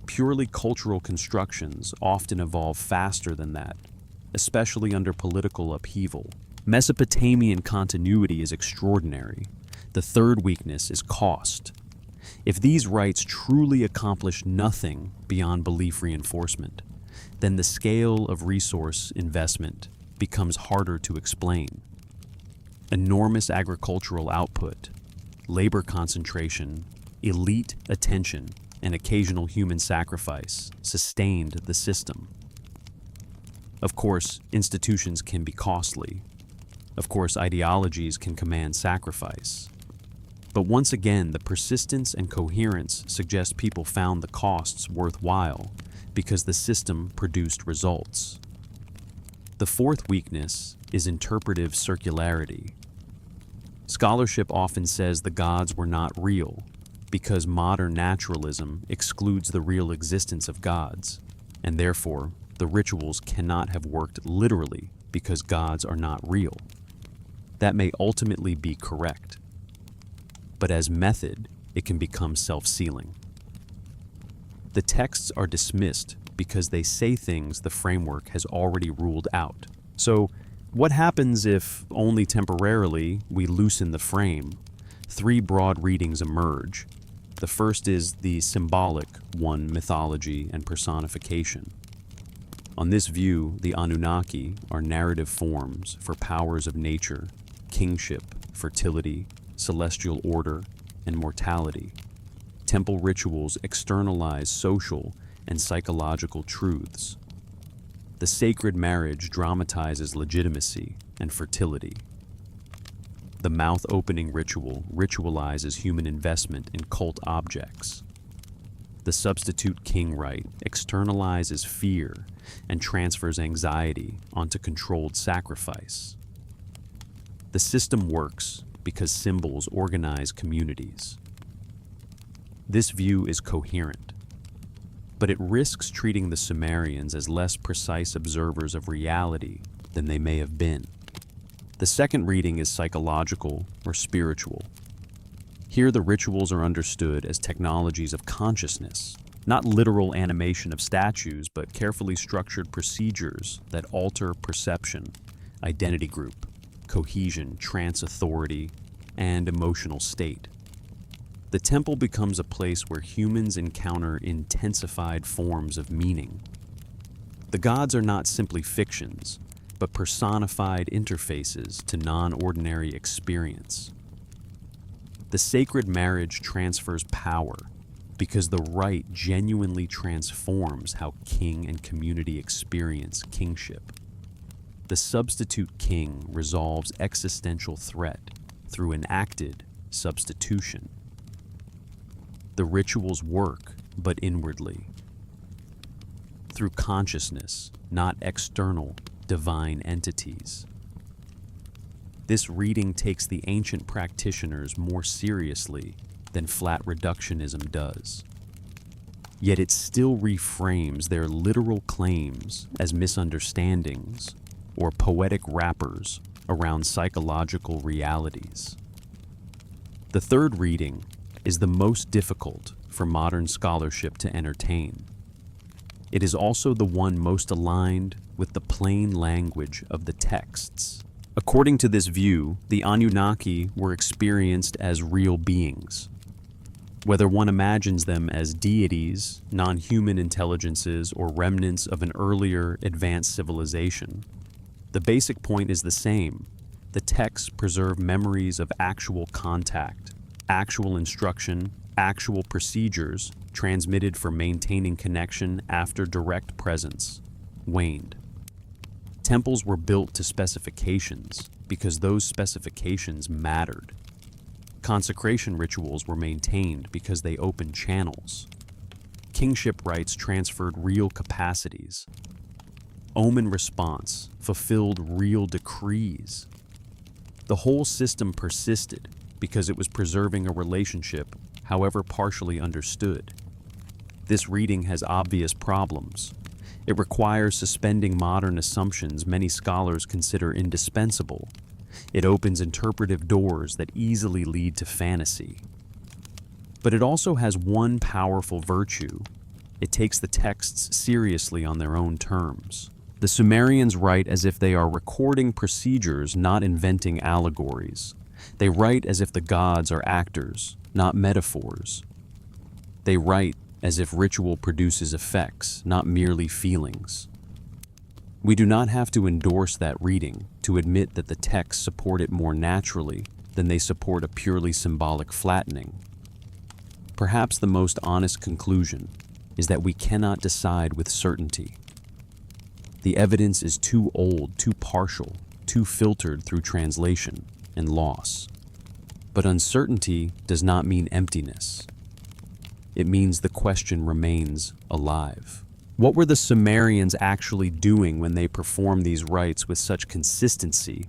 Purely cultural constructions often evolve faster than that, especially under political upheaval. Mesopotamian continuity is extraordinary. The third weakness is cost. If these rites truly accomplish nothing beyond belief reinforcement, then the scale of resource investment becomes harder to explain. Enormous agricultural output, labor concentration, elite attention, and occasional human sacrifice sustained the system. Of course, institutions can be costly. Of course, ideologies can command sacrifice. But once again, the persistence and coherence suggest people found the costs worthwhile because the system produced results. The fourth weakness is interpretive circularity. Scholarship often says the gods were not real because modern naturalism excludes the real existence of gods, and therefore the rituals cannot have worked literally because gods are not real. That may ultimately be correct, but as method, it can become self-sealing. The texts are dismissed because they say things the framework has already ruled out. So, what happens if, only temporarily, we loosen the frame? Three broad readings emerge. The first is the symbolic one, mythology and personification. On this view, the Anunnaki are narrative forms for powers of nature, kingship, fertility, celestial order, and mortality. Temple rituals externalize social and psychological truths. The sacred marriage dramatizes legitimacy and fertility. The mouth-opening ritual ritualizes human investment in cult objects. The substitute king rite externalizes fear and transfers anxiety onto controlled sacrifice. The system works because symbols organize communities. This view is coherent, but it risks treating the Sumerians as less precise observers of reality than they may have been. The second reading is psychological or spiritual. Here the rituals are understood as technologies of consciousness, not literal animation of statues, but carefully structured procedures that alter perception, identity group, cohesion, trance authority, and emotional state. The temple becomes a place where humans encounter intensified forms of meaning. The gods are not simply fictions, but personified interfaces to non-ordinary experience. The sacred marriage transfers power because the rite genuinely transforms how king and community experience kingship. The substitute king resolves existential threat through enacted substitution. The rituals work, but inwardly, through consciousness, not external divine entities. This reading takes the ancient practitioners more seriously than flat reductionism does. Yet it still reframes their literal claims as misunderstandings or poetic wrappers around psychological realities. The third reading is the most difficult for modern scholarship to entertain. It is also the one most aligned with the plain language of the texts. According to this view, the Anunnaki were experienced as real beings. Whether one imagines them as deities, non-human intelligences, or remnants of an earlier advanced civilization, the basic point is the same. The texts preserve memories of actual contact, actual instruction, actual procedures transmitted for maintaining connection after direct presence waned. Temples were built to specifications because those specifications mattered. Consecration rituals were maintained because they opened channels. Kingship rights transferred real capacities. Omen response fulfilled real decrees. The whole system persisted because it was preserving a relationship, however partially understood. This reading has obvious problems. It requires suspending modern assumptions many scholars consider indispensable. It opens interpretive doors that easily lead to fantasy. But it also has one powerful virtue. It takes the texts seriously on their own terms. The Sumerians write as if they are recording procedures, not inventing allegories. They write as if the gods are actors, not metaphors. They write as if ritual produces effects, not merely feelings. We do not have to endorse that reading to admit that the texts support it more naturally than they support a purely symbolic flattening. Perhaps the most honest conclusion is that we cannot decide with certainty. The evidence is too old, too partial, too filtered through translation and loss. But uncertainty does not mean emptiness. It means the question remains alive. What were the Sumerians actually doing when they performed these rites with such consistency?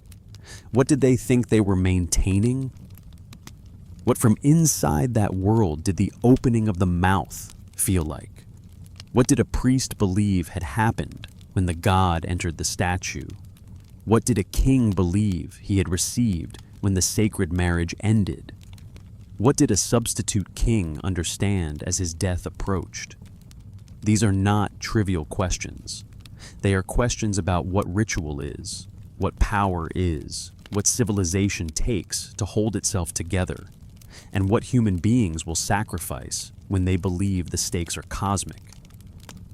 What did they think they were maintaining? What from inside that world did the opening of the mouth feel like? What did a priest believe had happened when the god entered the statue? What did a king believe he had received when the sacred marriage ended? What did a substitute king understand as his death approached? These are not trivial questions. They are questions about what ritual is, what power is, what civilization takes to hold itself together, and what human beings will sacrifice when they believe the stakes are cosmic.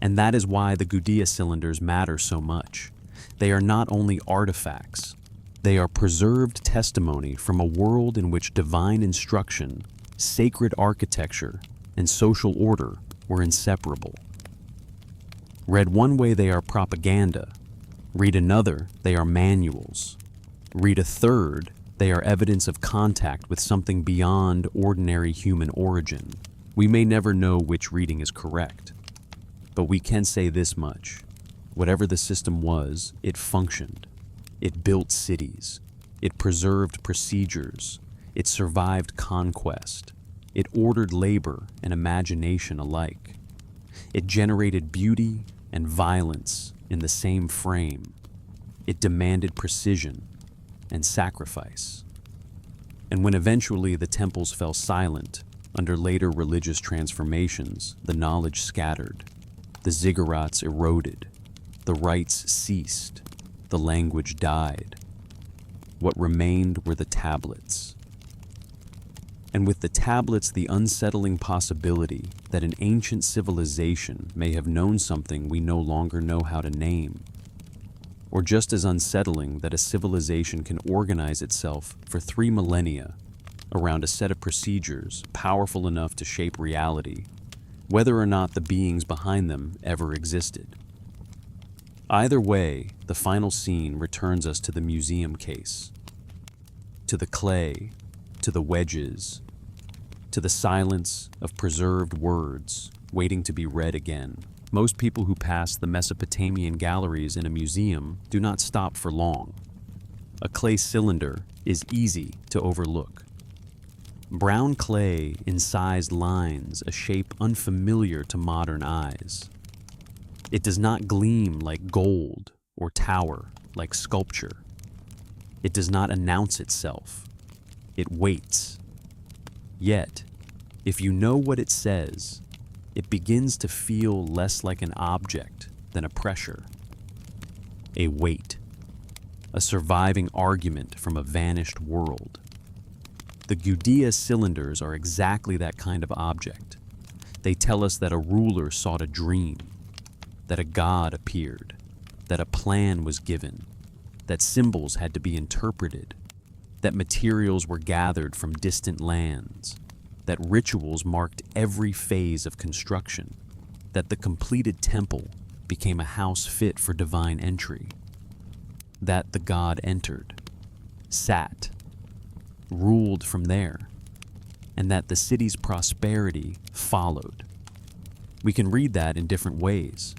And that is why the Gudea cylinders matter so much. They are not only artifacts, they are preserved testimony from a world in which divine instruction, sacred architecture, and social order were inseparable. Read one way, they are propaganda. Read another, they are manuals. Read a third, they are evidence of contact with something beyond ordinary human origin. We may never know which reading is correct, but we can say this much. Whatever the system was, it functioned. It built cities. It preserved procedures. It survived conquest. It ordered labor and imagination alike. It generated beauty and violence in the same frame. It demanded precision and sacrifice. And when eventually the temples fell silent, under later religious transformations, the knowledge scattered. The ziggurats eroded. The rites ceased. The language died. What remained were the tablets. And with the tablets, the unsettling possibility that an ancient civilization may have known something we no longer know how to name. Or just as unsettling that a civilization can organize itself for 3 millennia around a set of procedures powerful enough to shape reality, whether or not the beings behind them ever existed. Either way, the final scene returns us to the museum case, to the clay, to the wedges, to the silence of preserved words waiting to be read again. Most people who pass the Mesopotamian galleries in a museum do not stop for long. A clay cylinder is easy to overlook. Brown clay incised lines a shape unfamiliar to modern eyes. It does not gleam like gold or tower like sculpture. It does not announce itself. It waits. Yet, if you know what it says, it begins to feel less like an object than a pressure. A weight. A surviving argument from a vanished world. The Gudea cylinders are exactly that kind of object. They tell us that a ruler sought a dream, that a god appeared, that a plan was given, that symbols had to be interpreted, that materials were gathered from distant lands, that rituals marked every phase of construction, that the completed temple became a house fit for divine entry, that the god entered, sat, ruled from there, and that the city's prosperity followed. We can read that in different ways.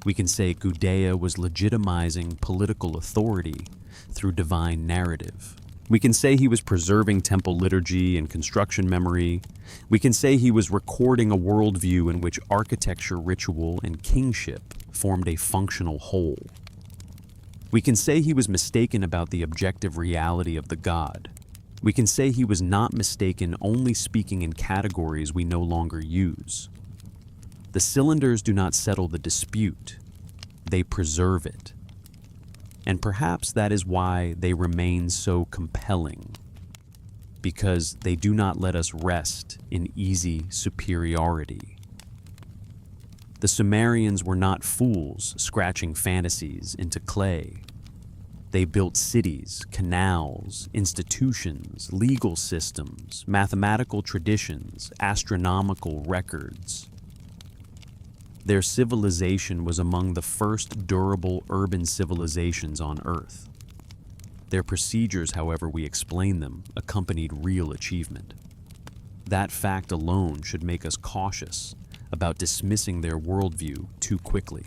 We can say Gudea was legitimizing political authority through divine narrative. We can say he was preserving temple liturgy and construction memory. We can say he was recording a worldview in which architecture, ritual, and kingship formed a functional whole. We can say he was mistaken about the objective reality of the god. We can say he was not mistaken, only speaking in categories we no longer use. The cylinders do not settle the dispute, they preserve it. And perhaps that is why they remain so compelling, because they do not let us rest in easy superiority. The Sumerians were not fools scratching fantasies into clay. They built cities, canals, institutions, legal systems, mathematical traditions, astronomical records. Their civilization was among the first durable urban civilizations on Earth. Their procedures, however we explain them, accompanied real achievement. That fact alone should make us cautious about dismissing their worldview too quickly.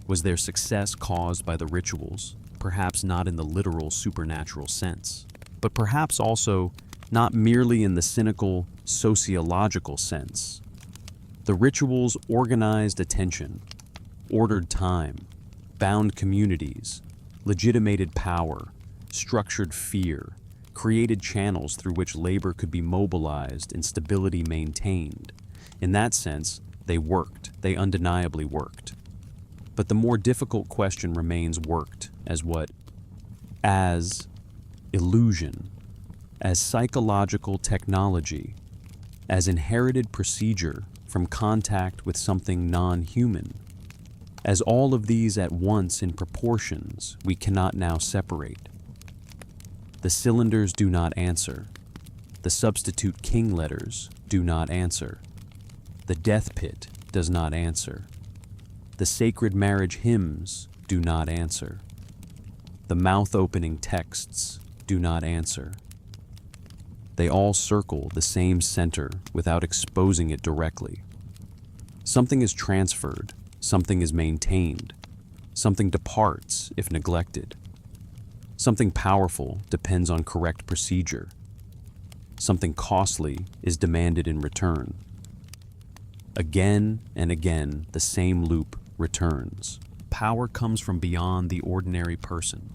Was their success caused by the rituals? Perhaps not in the literal supernatural sense, but perhaps also not merely in the cynical sociological sense. The rituals organized attention, ordered time, bound communities, legitimated power, structured fear, created channels through which labor could be mobilized and stability maintained. In that sense, they worked. They undeniably worked. But the more difficult question remains, worked as what? As illusion, as psychological technology, as inherited procedure from contact with something non-human. As all of these at once in proportions we cannot now separate. The cylinders do not answer. The substitute king letters do not answer. The death pit does not answer. The sacred marriage hymns do not answer. The mouth-opening texts do not answer. They all circle the same center without exposing it directly. Something is transferred, something is maintained, something departs if neglected. Something powerful depends on correct procedure. Something costly is demanded in return. Again and again, the same loop returns. Power comes from beyond the ordinary person.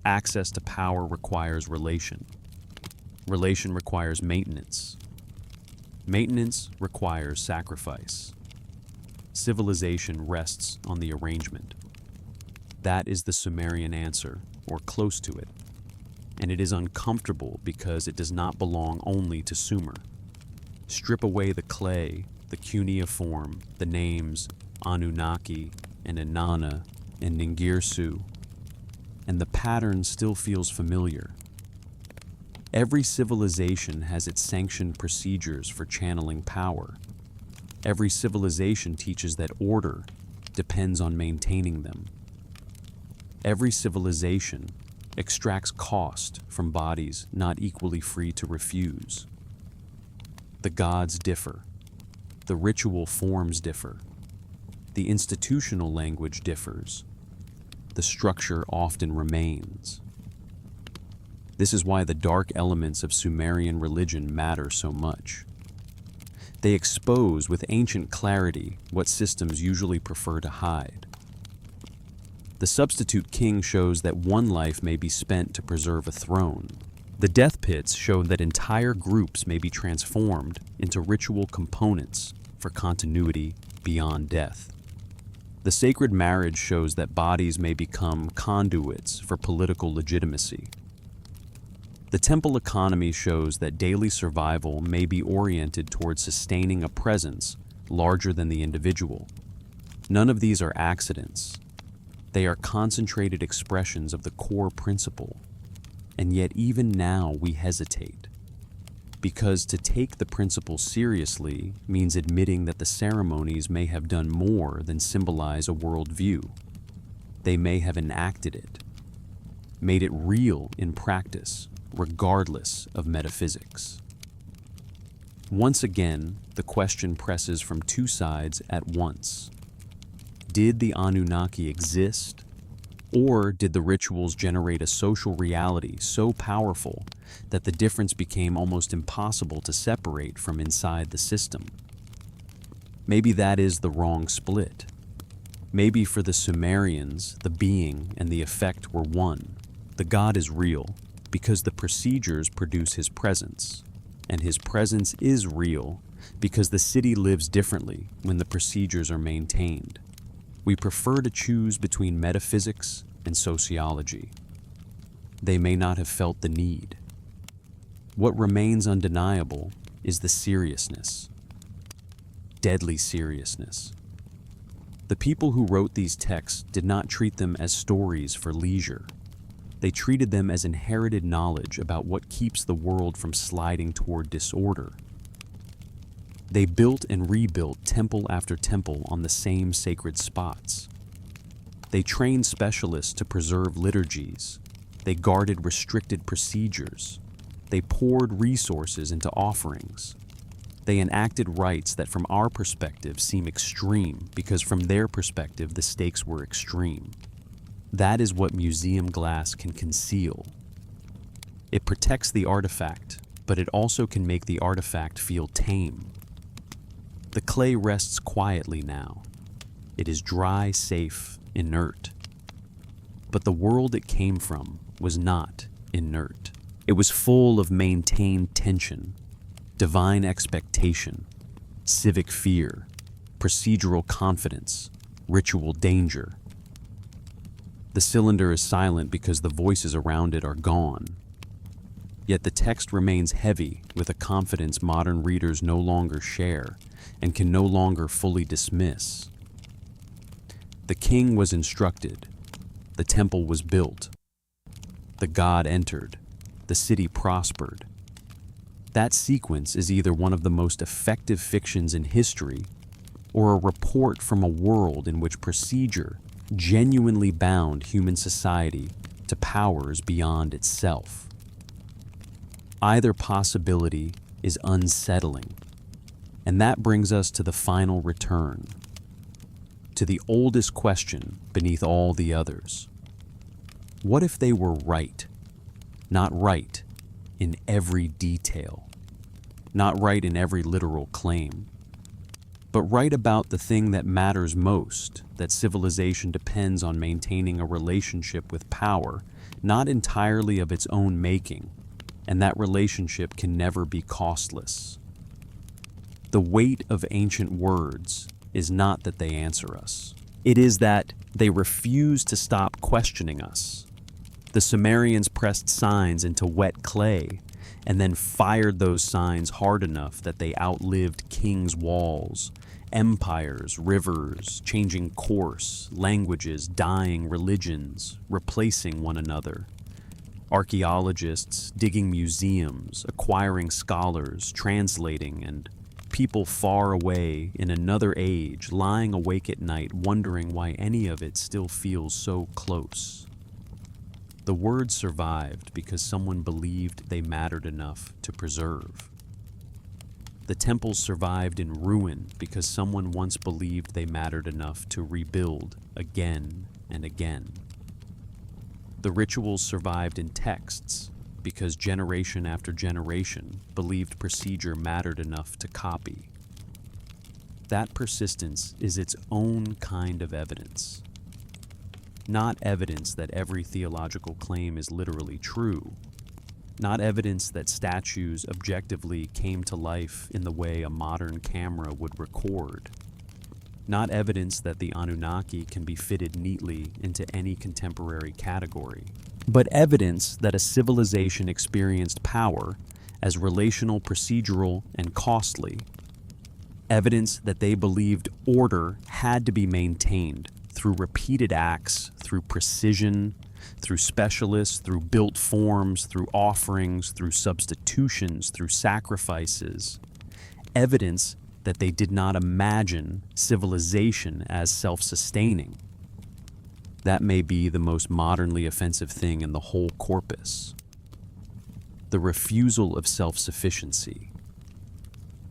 Access to power requires relation. Relation requires maintenance. Maintenance requires sacrifice. Civilization rests on the arrangement. That is the Sumerian answer, or close to it. And it is uncomfortable because it does not belong only to Sumer. Strip away the clay, the cuneiform, the names Anunnaki and Inanna and Ningirsu, and the pattern still feels familiar. Every civilization has its sanctioned procedures for channeling power. Every civilization teaches that order depends on maintaining them. Every civilization extracts cost from bodies not equally free to refuse. The gods differ. The ritual forms differ. The institutional language differs. The structure often remains. This is why the dark elements of Sumerian religion matter so much. They expose with ancient clarity what systems usually prefer to hide. The substitute king shows that one life may be spent to preserve a throne. The death pits show that entire groups may be transformed into ritual components for continuity beyond death. The sacred marriage shows that bodies may become conduits for political legitimacy. The temple economy shows that daily survival may be oriented towards sustaining a presence larger than the individual. None of these are accidents. They are concentrated expressions of the core principle. And yet even now we hesitate. Because to take the principle seriously means admitting that the ceremonies may have done more than symbolize a worldview. They may have enacted it, made it real in practice, regardless of metaphysics. Once again, the question presses from two sides at once. Did the Anunnaki exist? Or did the rituals generate a social reality so powerful that the difference became almost impossible to separate from inside the system? Maybe that is the wrong split. Maybe for the Sumerians, the being and the effect were one. The god is real because the procedures produce his presence, and his presence is real because the city lives differently when the procedures are maintained. We prefer to choose between metaphysics and sociology. They may not have felt the need. What remains undeniable is the seriousness. Deadly seriousness. The people who wrote these texts did not treat them as stories for leisure. They treated them as inherited knowledge about what keeps the world from sliding toward disorder. They built and rebuilt temple after temple on the same sacred spots. They trained specialists to preserve liturgies. They guarded restricted procedures. They poured resources into offerings. They enacted rites that from our perspective seem extreme because from their perspective the stakes were extreme. That is what museum glass can conceal. It protects the artifact, but it also can make the artifact feel tame. The clay rests quietly now. It is dry, safe, inert. But the world it came from was not inert. It was full of maintained tension, divine expectation, civic fear, procedural confidence, ritual danger. The cylinder is silent because the voices around it are gone. Yet the text remains heavy with a confidence modern readers no longer share and can no longer fully dismiss. The king was instructed. The temple was built. The god entered. The city prospered. That sequence is either one of the most effective fictions in history or a report from a world in which procedure genuinely bound human society to powers beyond itself. Either possibility is unsettling, and that brings us to the final return, to the oldest question beneath all the others. What if they were right? Not right in every detail, not right in every literal claim, but right about the thing that matters most, that civilization depends on maintaining a relationship with power, not entirely of its own making, and that relationship can never be costless. The weight of ancient words is not that they answer us. It is that they refuse to stop questioning us. The Sumerians pressed signs into wet clay and then fired those signs hard enough that they outlived kings' walls, empires, rivers, changing course, languages, dying religions, replacing one another. Archaeologists digging museums, acquiring scholars, translating, and people far away in another age lying awake at night wondering why any of it still feels so close. The words survived because someone believed they mattered enough to preserve. The temples survived in ruin because someone once believed they mattered enough to rebuild again and again. The rituals survived in texts because generation after generation believed procedure mattered enough to copy. That persistence is its own kind of evidence. Not evidence that every theological claim is literally true. Not evidence that statues objectively came to life in the way a modern camera would record. Not evidence that the Anunnaki can be fitted neatly into any contemporary category, but evidence that a civilization experienced power as relational, procedural, and costly. Evidence that they believed order had to be maintained through repeated acts, through precision, through specialists, through built forms, through offerings, through substitutions, through sacrifices. Evidence that they did not imagine civilization as self-sustaining. That may be the most modernly offensive thing in the whole corpus. The refusal of self-sufficiency.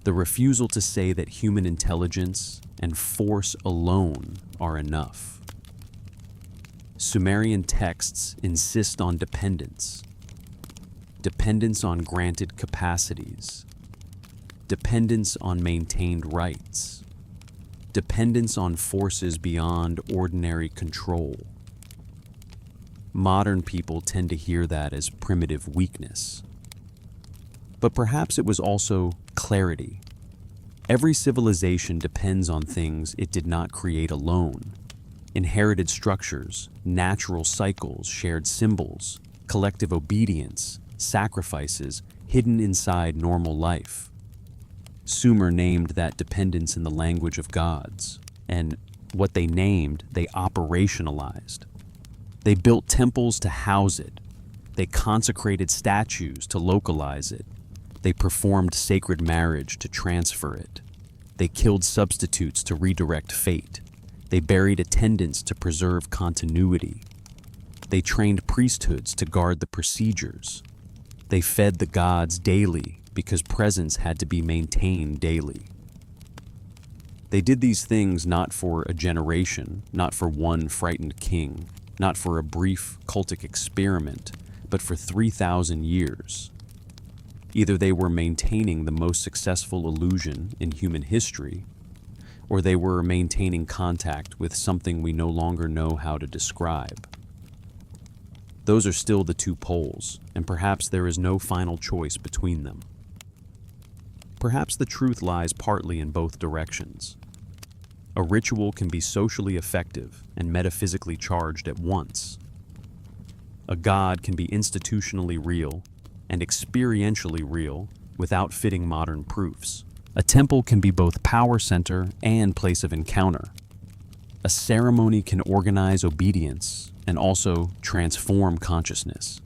The refusal to say that human intelligence and force alone are enough. Sumerian texts insist on dependence. Dependence on granted capacities. Dependence on maintained rights. Dependence on forces beyond ordinary control. Modern people tend to hear that as primitive weakness. But perhaps it was also clarity. Every civilization depends on things it did not create alone. Inherited structures, natural cycles, shared symbols, collective obedience, sacrifices hidden inside normal life. Sumer named that dependence in the language of gods, and what they named, they operationalized. They built temples to house it. They consecrated statues to localize it. They performed sacred marriage to transfer it. They killed substitutes to redirect fate. They buried attendants to preserve continuity. They trained priesthoods to guard the procedures. They fed the gods daily because presence had to be maintained daily. They did these things not for a generation, not for one frightened king, not for a brief cultic experiment, but for 3,000 years. Either they were maintaining the most successful illusion in human history, or they were maintaining contact with something we no longer know how to describe. Those are still the two poles, and perhaps there is no final choice between them. Perhaps the truth lies partly in both directions. A ritual can be socially effective and metaphysically charged at once. A god can be institutionally real and experientially real without fitting modern proofs. A temple can be both power center and place of encounter. A ceremony can organize obedience and also transform consciousness.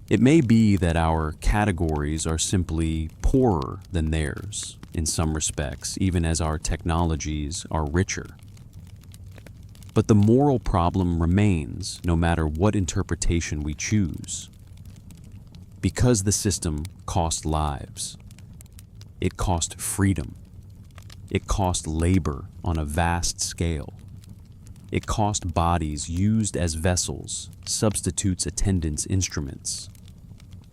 It may be that our categories are simply poorer than theirs in some respects, even as our technologies are richer. But the moral problem remains no matter what interpretation we choose. Because the system cost lives, it cost freedom, it cost labor on a vast scale, it cost bodies used as vessels, substitutes, attendants, instruments.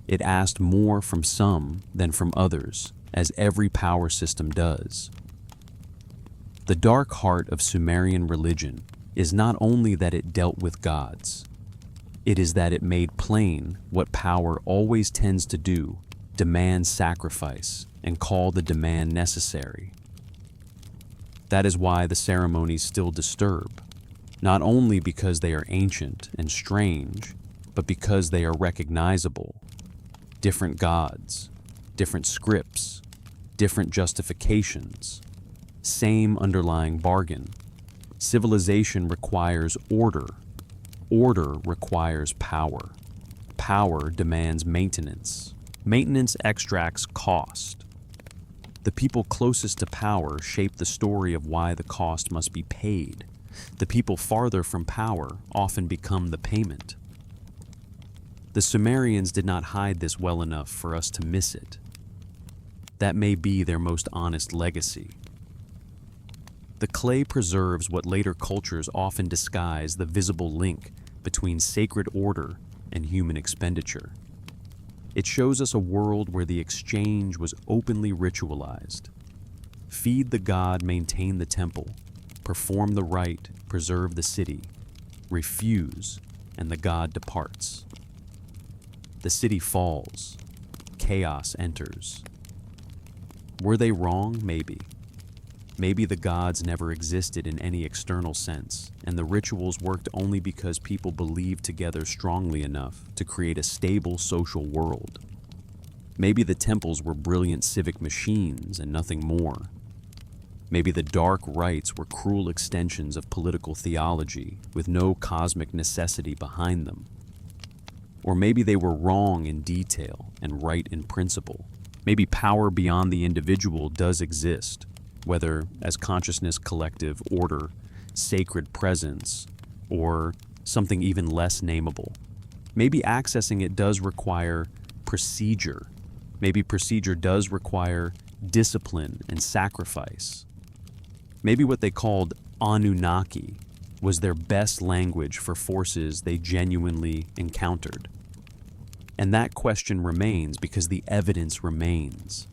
It asked more from some than from others, as every power system does. The dark heart of Sumerian religion is not only that it dealt with gods, it is that it made plain what power always tends to do: demand sacrifice and call the demand necessary. That is why the ceremonies still disturb, not only because they are ancient and strange, but because they are recognizable. Different gods, different scripts, different justifications, same underlying bargain. Civilization requires order. Order requires power. Power demands maintenance. Maintenance extracts cost. The people closest to power shape the story of why the cost must be paid. The people farther from power often become the payment. The Sumerians did not hide this well enough for us to miss it. That may be their most honest legacy. The clay preserves what later cultures often disguise: the visible link between sacred order and human expenditure. It shows us a world where the exchange was openly ritualized. Feed the god, maintain the temple. Perform the rite, preserve the city. Refuse, and the god departs. The city falls. Chaos enters. Were they wrong? Maybe. Maybe the gods never existed in any external sense, and the rituals worked only because people believed together strongly enough to create a stable social world. Maybe the temples were brilliant civic machines and nothing more. Maybe the dark rites were cruel extensions of political theology with no cosmic necessity behind them. Or maybe they were wrong in detail and right in principle. Maybe power beyond the individual does exist, whether as consciousness, collective order, sacred presence, or something even less nameable. Maybe accessing it does require procedure. Maybe procedure does require discipline, and sacrifice. Maybe what they called Anunnaki was their best language for forces they genuinely encountered. And that question remains because the evidence remains.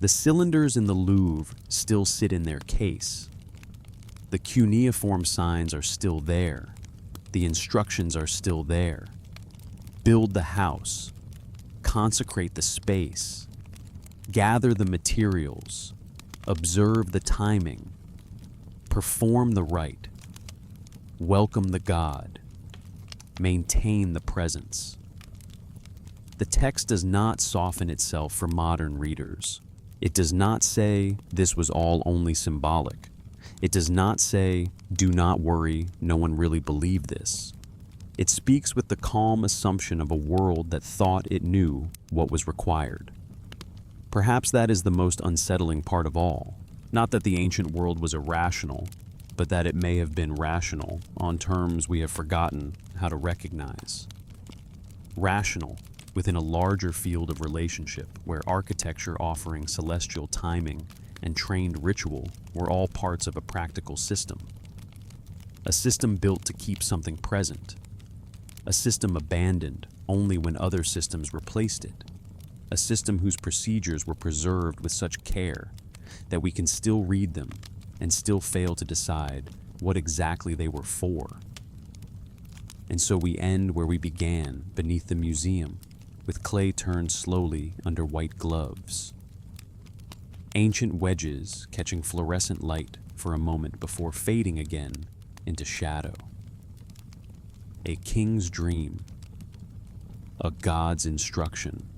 The cylinders in the Louvre still sit in their case. The cuneiform signs are still there. The instructions are still there. Build the house. Consecrate the space. Gather the materials. Observe the timing. Perform the rite. Welcome the god. Maintain the presence. The text does not soften itself for modern readers. It does not say this was all only symbolic. It does not say, do not worry, no one really believed this. It speaks with the calm assumption of a world that thought it knew what was required. Perhaps that is the most unsettling part of all. Not that the ancient world was irrational, but that it may have been rational on terms we have forgotten how to recognize. Rational within a larger field of relationship where architecture offering celestial timing and trained ritual were all parts of a practical system. A system built to keep something present. A system abandoned only when other systems replaced it. A system whose procedures were preserved with such care that we can still read them and still fail to decide what exactly they were for. And so we end where we began, beneath the museum, with clay turned slowly under white gloves. Ancient wedges catching fluorescent light for a moment before fading again into shadow. A king's dream. A god's instruction.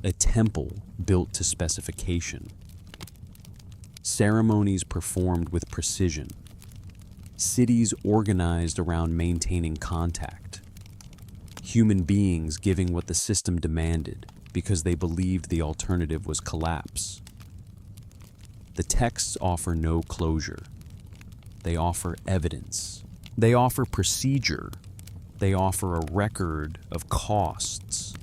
A temple built to specification. Ceremonies performed with precision. Cities organized around maintaining contact. Human beings giving what the system demanded because they believed the alternative was collapse. The texts offer no closure. They offer evidence. They offer procedure. They offer a record of costs.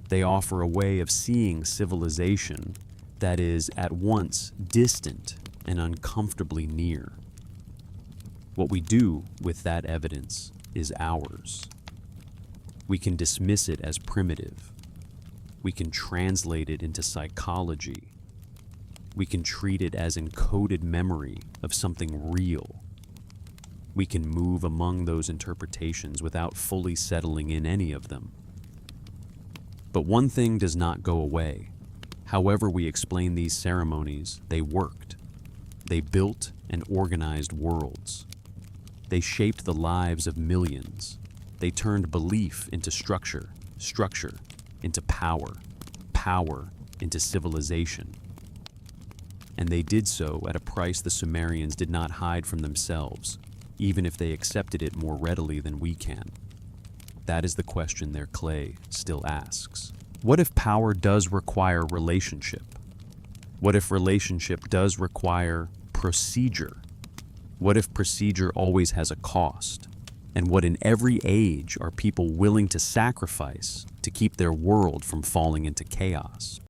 They offer a way of seeing civilization that is at once distant and uncomfortably near. What we do with that evidence is ours. We can dismiss it as primitive. We can translate it into psychology. We can treat it as encoded memory of something real. We can move among those interpretations without fully settling in any of them. But one thing does not go away. However we explain these ceremonies, they worked. They built and organized worlds. They shaped the lives of millions. They turned belief into structure, structure into power, power into civilization. And they did so at a price the Sumerians did not hide from themselves, even if they accepted it more readily than we can. That is the question their clay still asks. What if power does require relationship? What if relationship does require procedure? What if procedure always has a cost? And what in every age are people willing to sacrifice to keep their world from falling into chaos?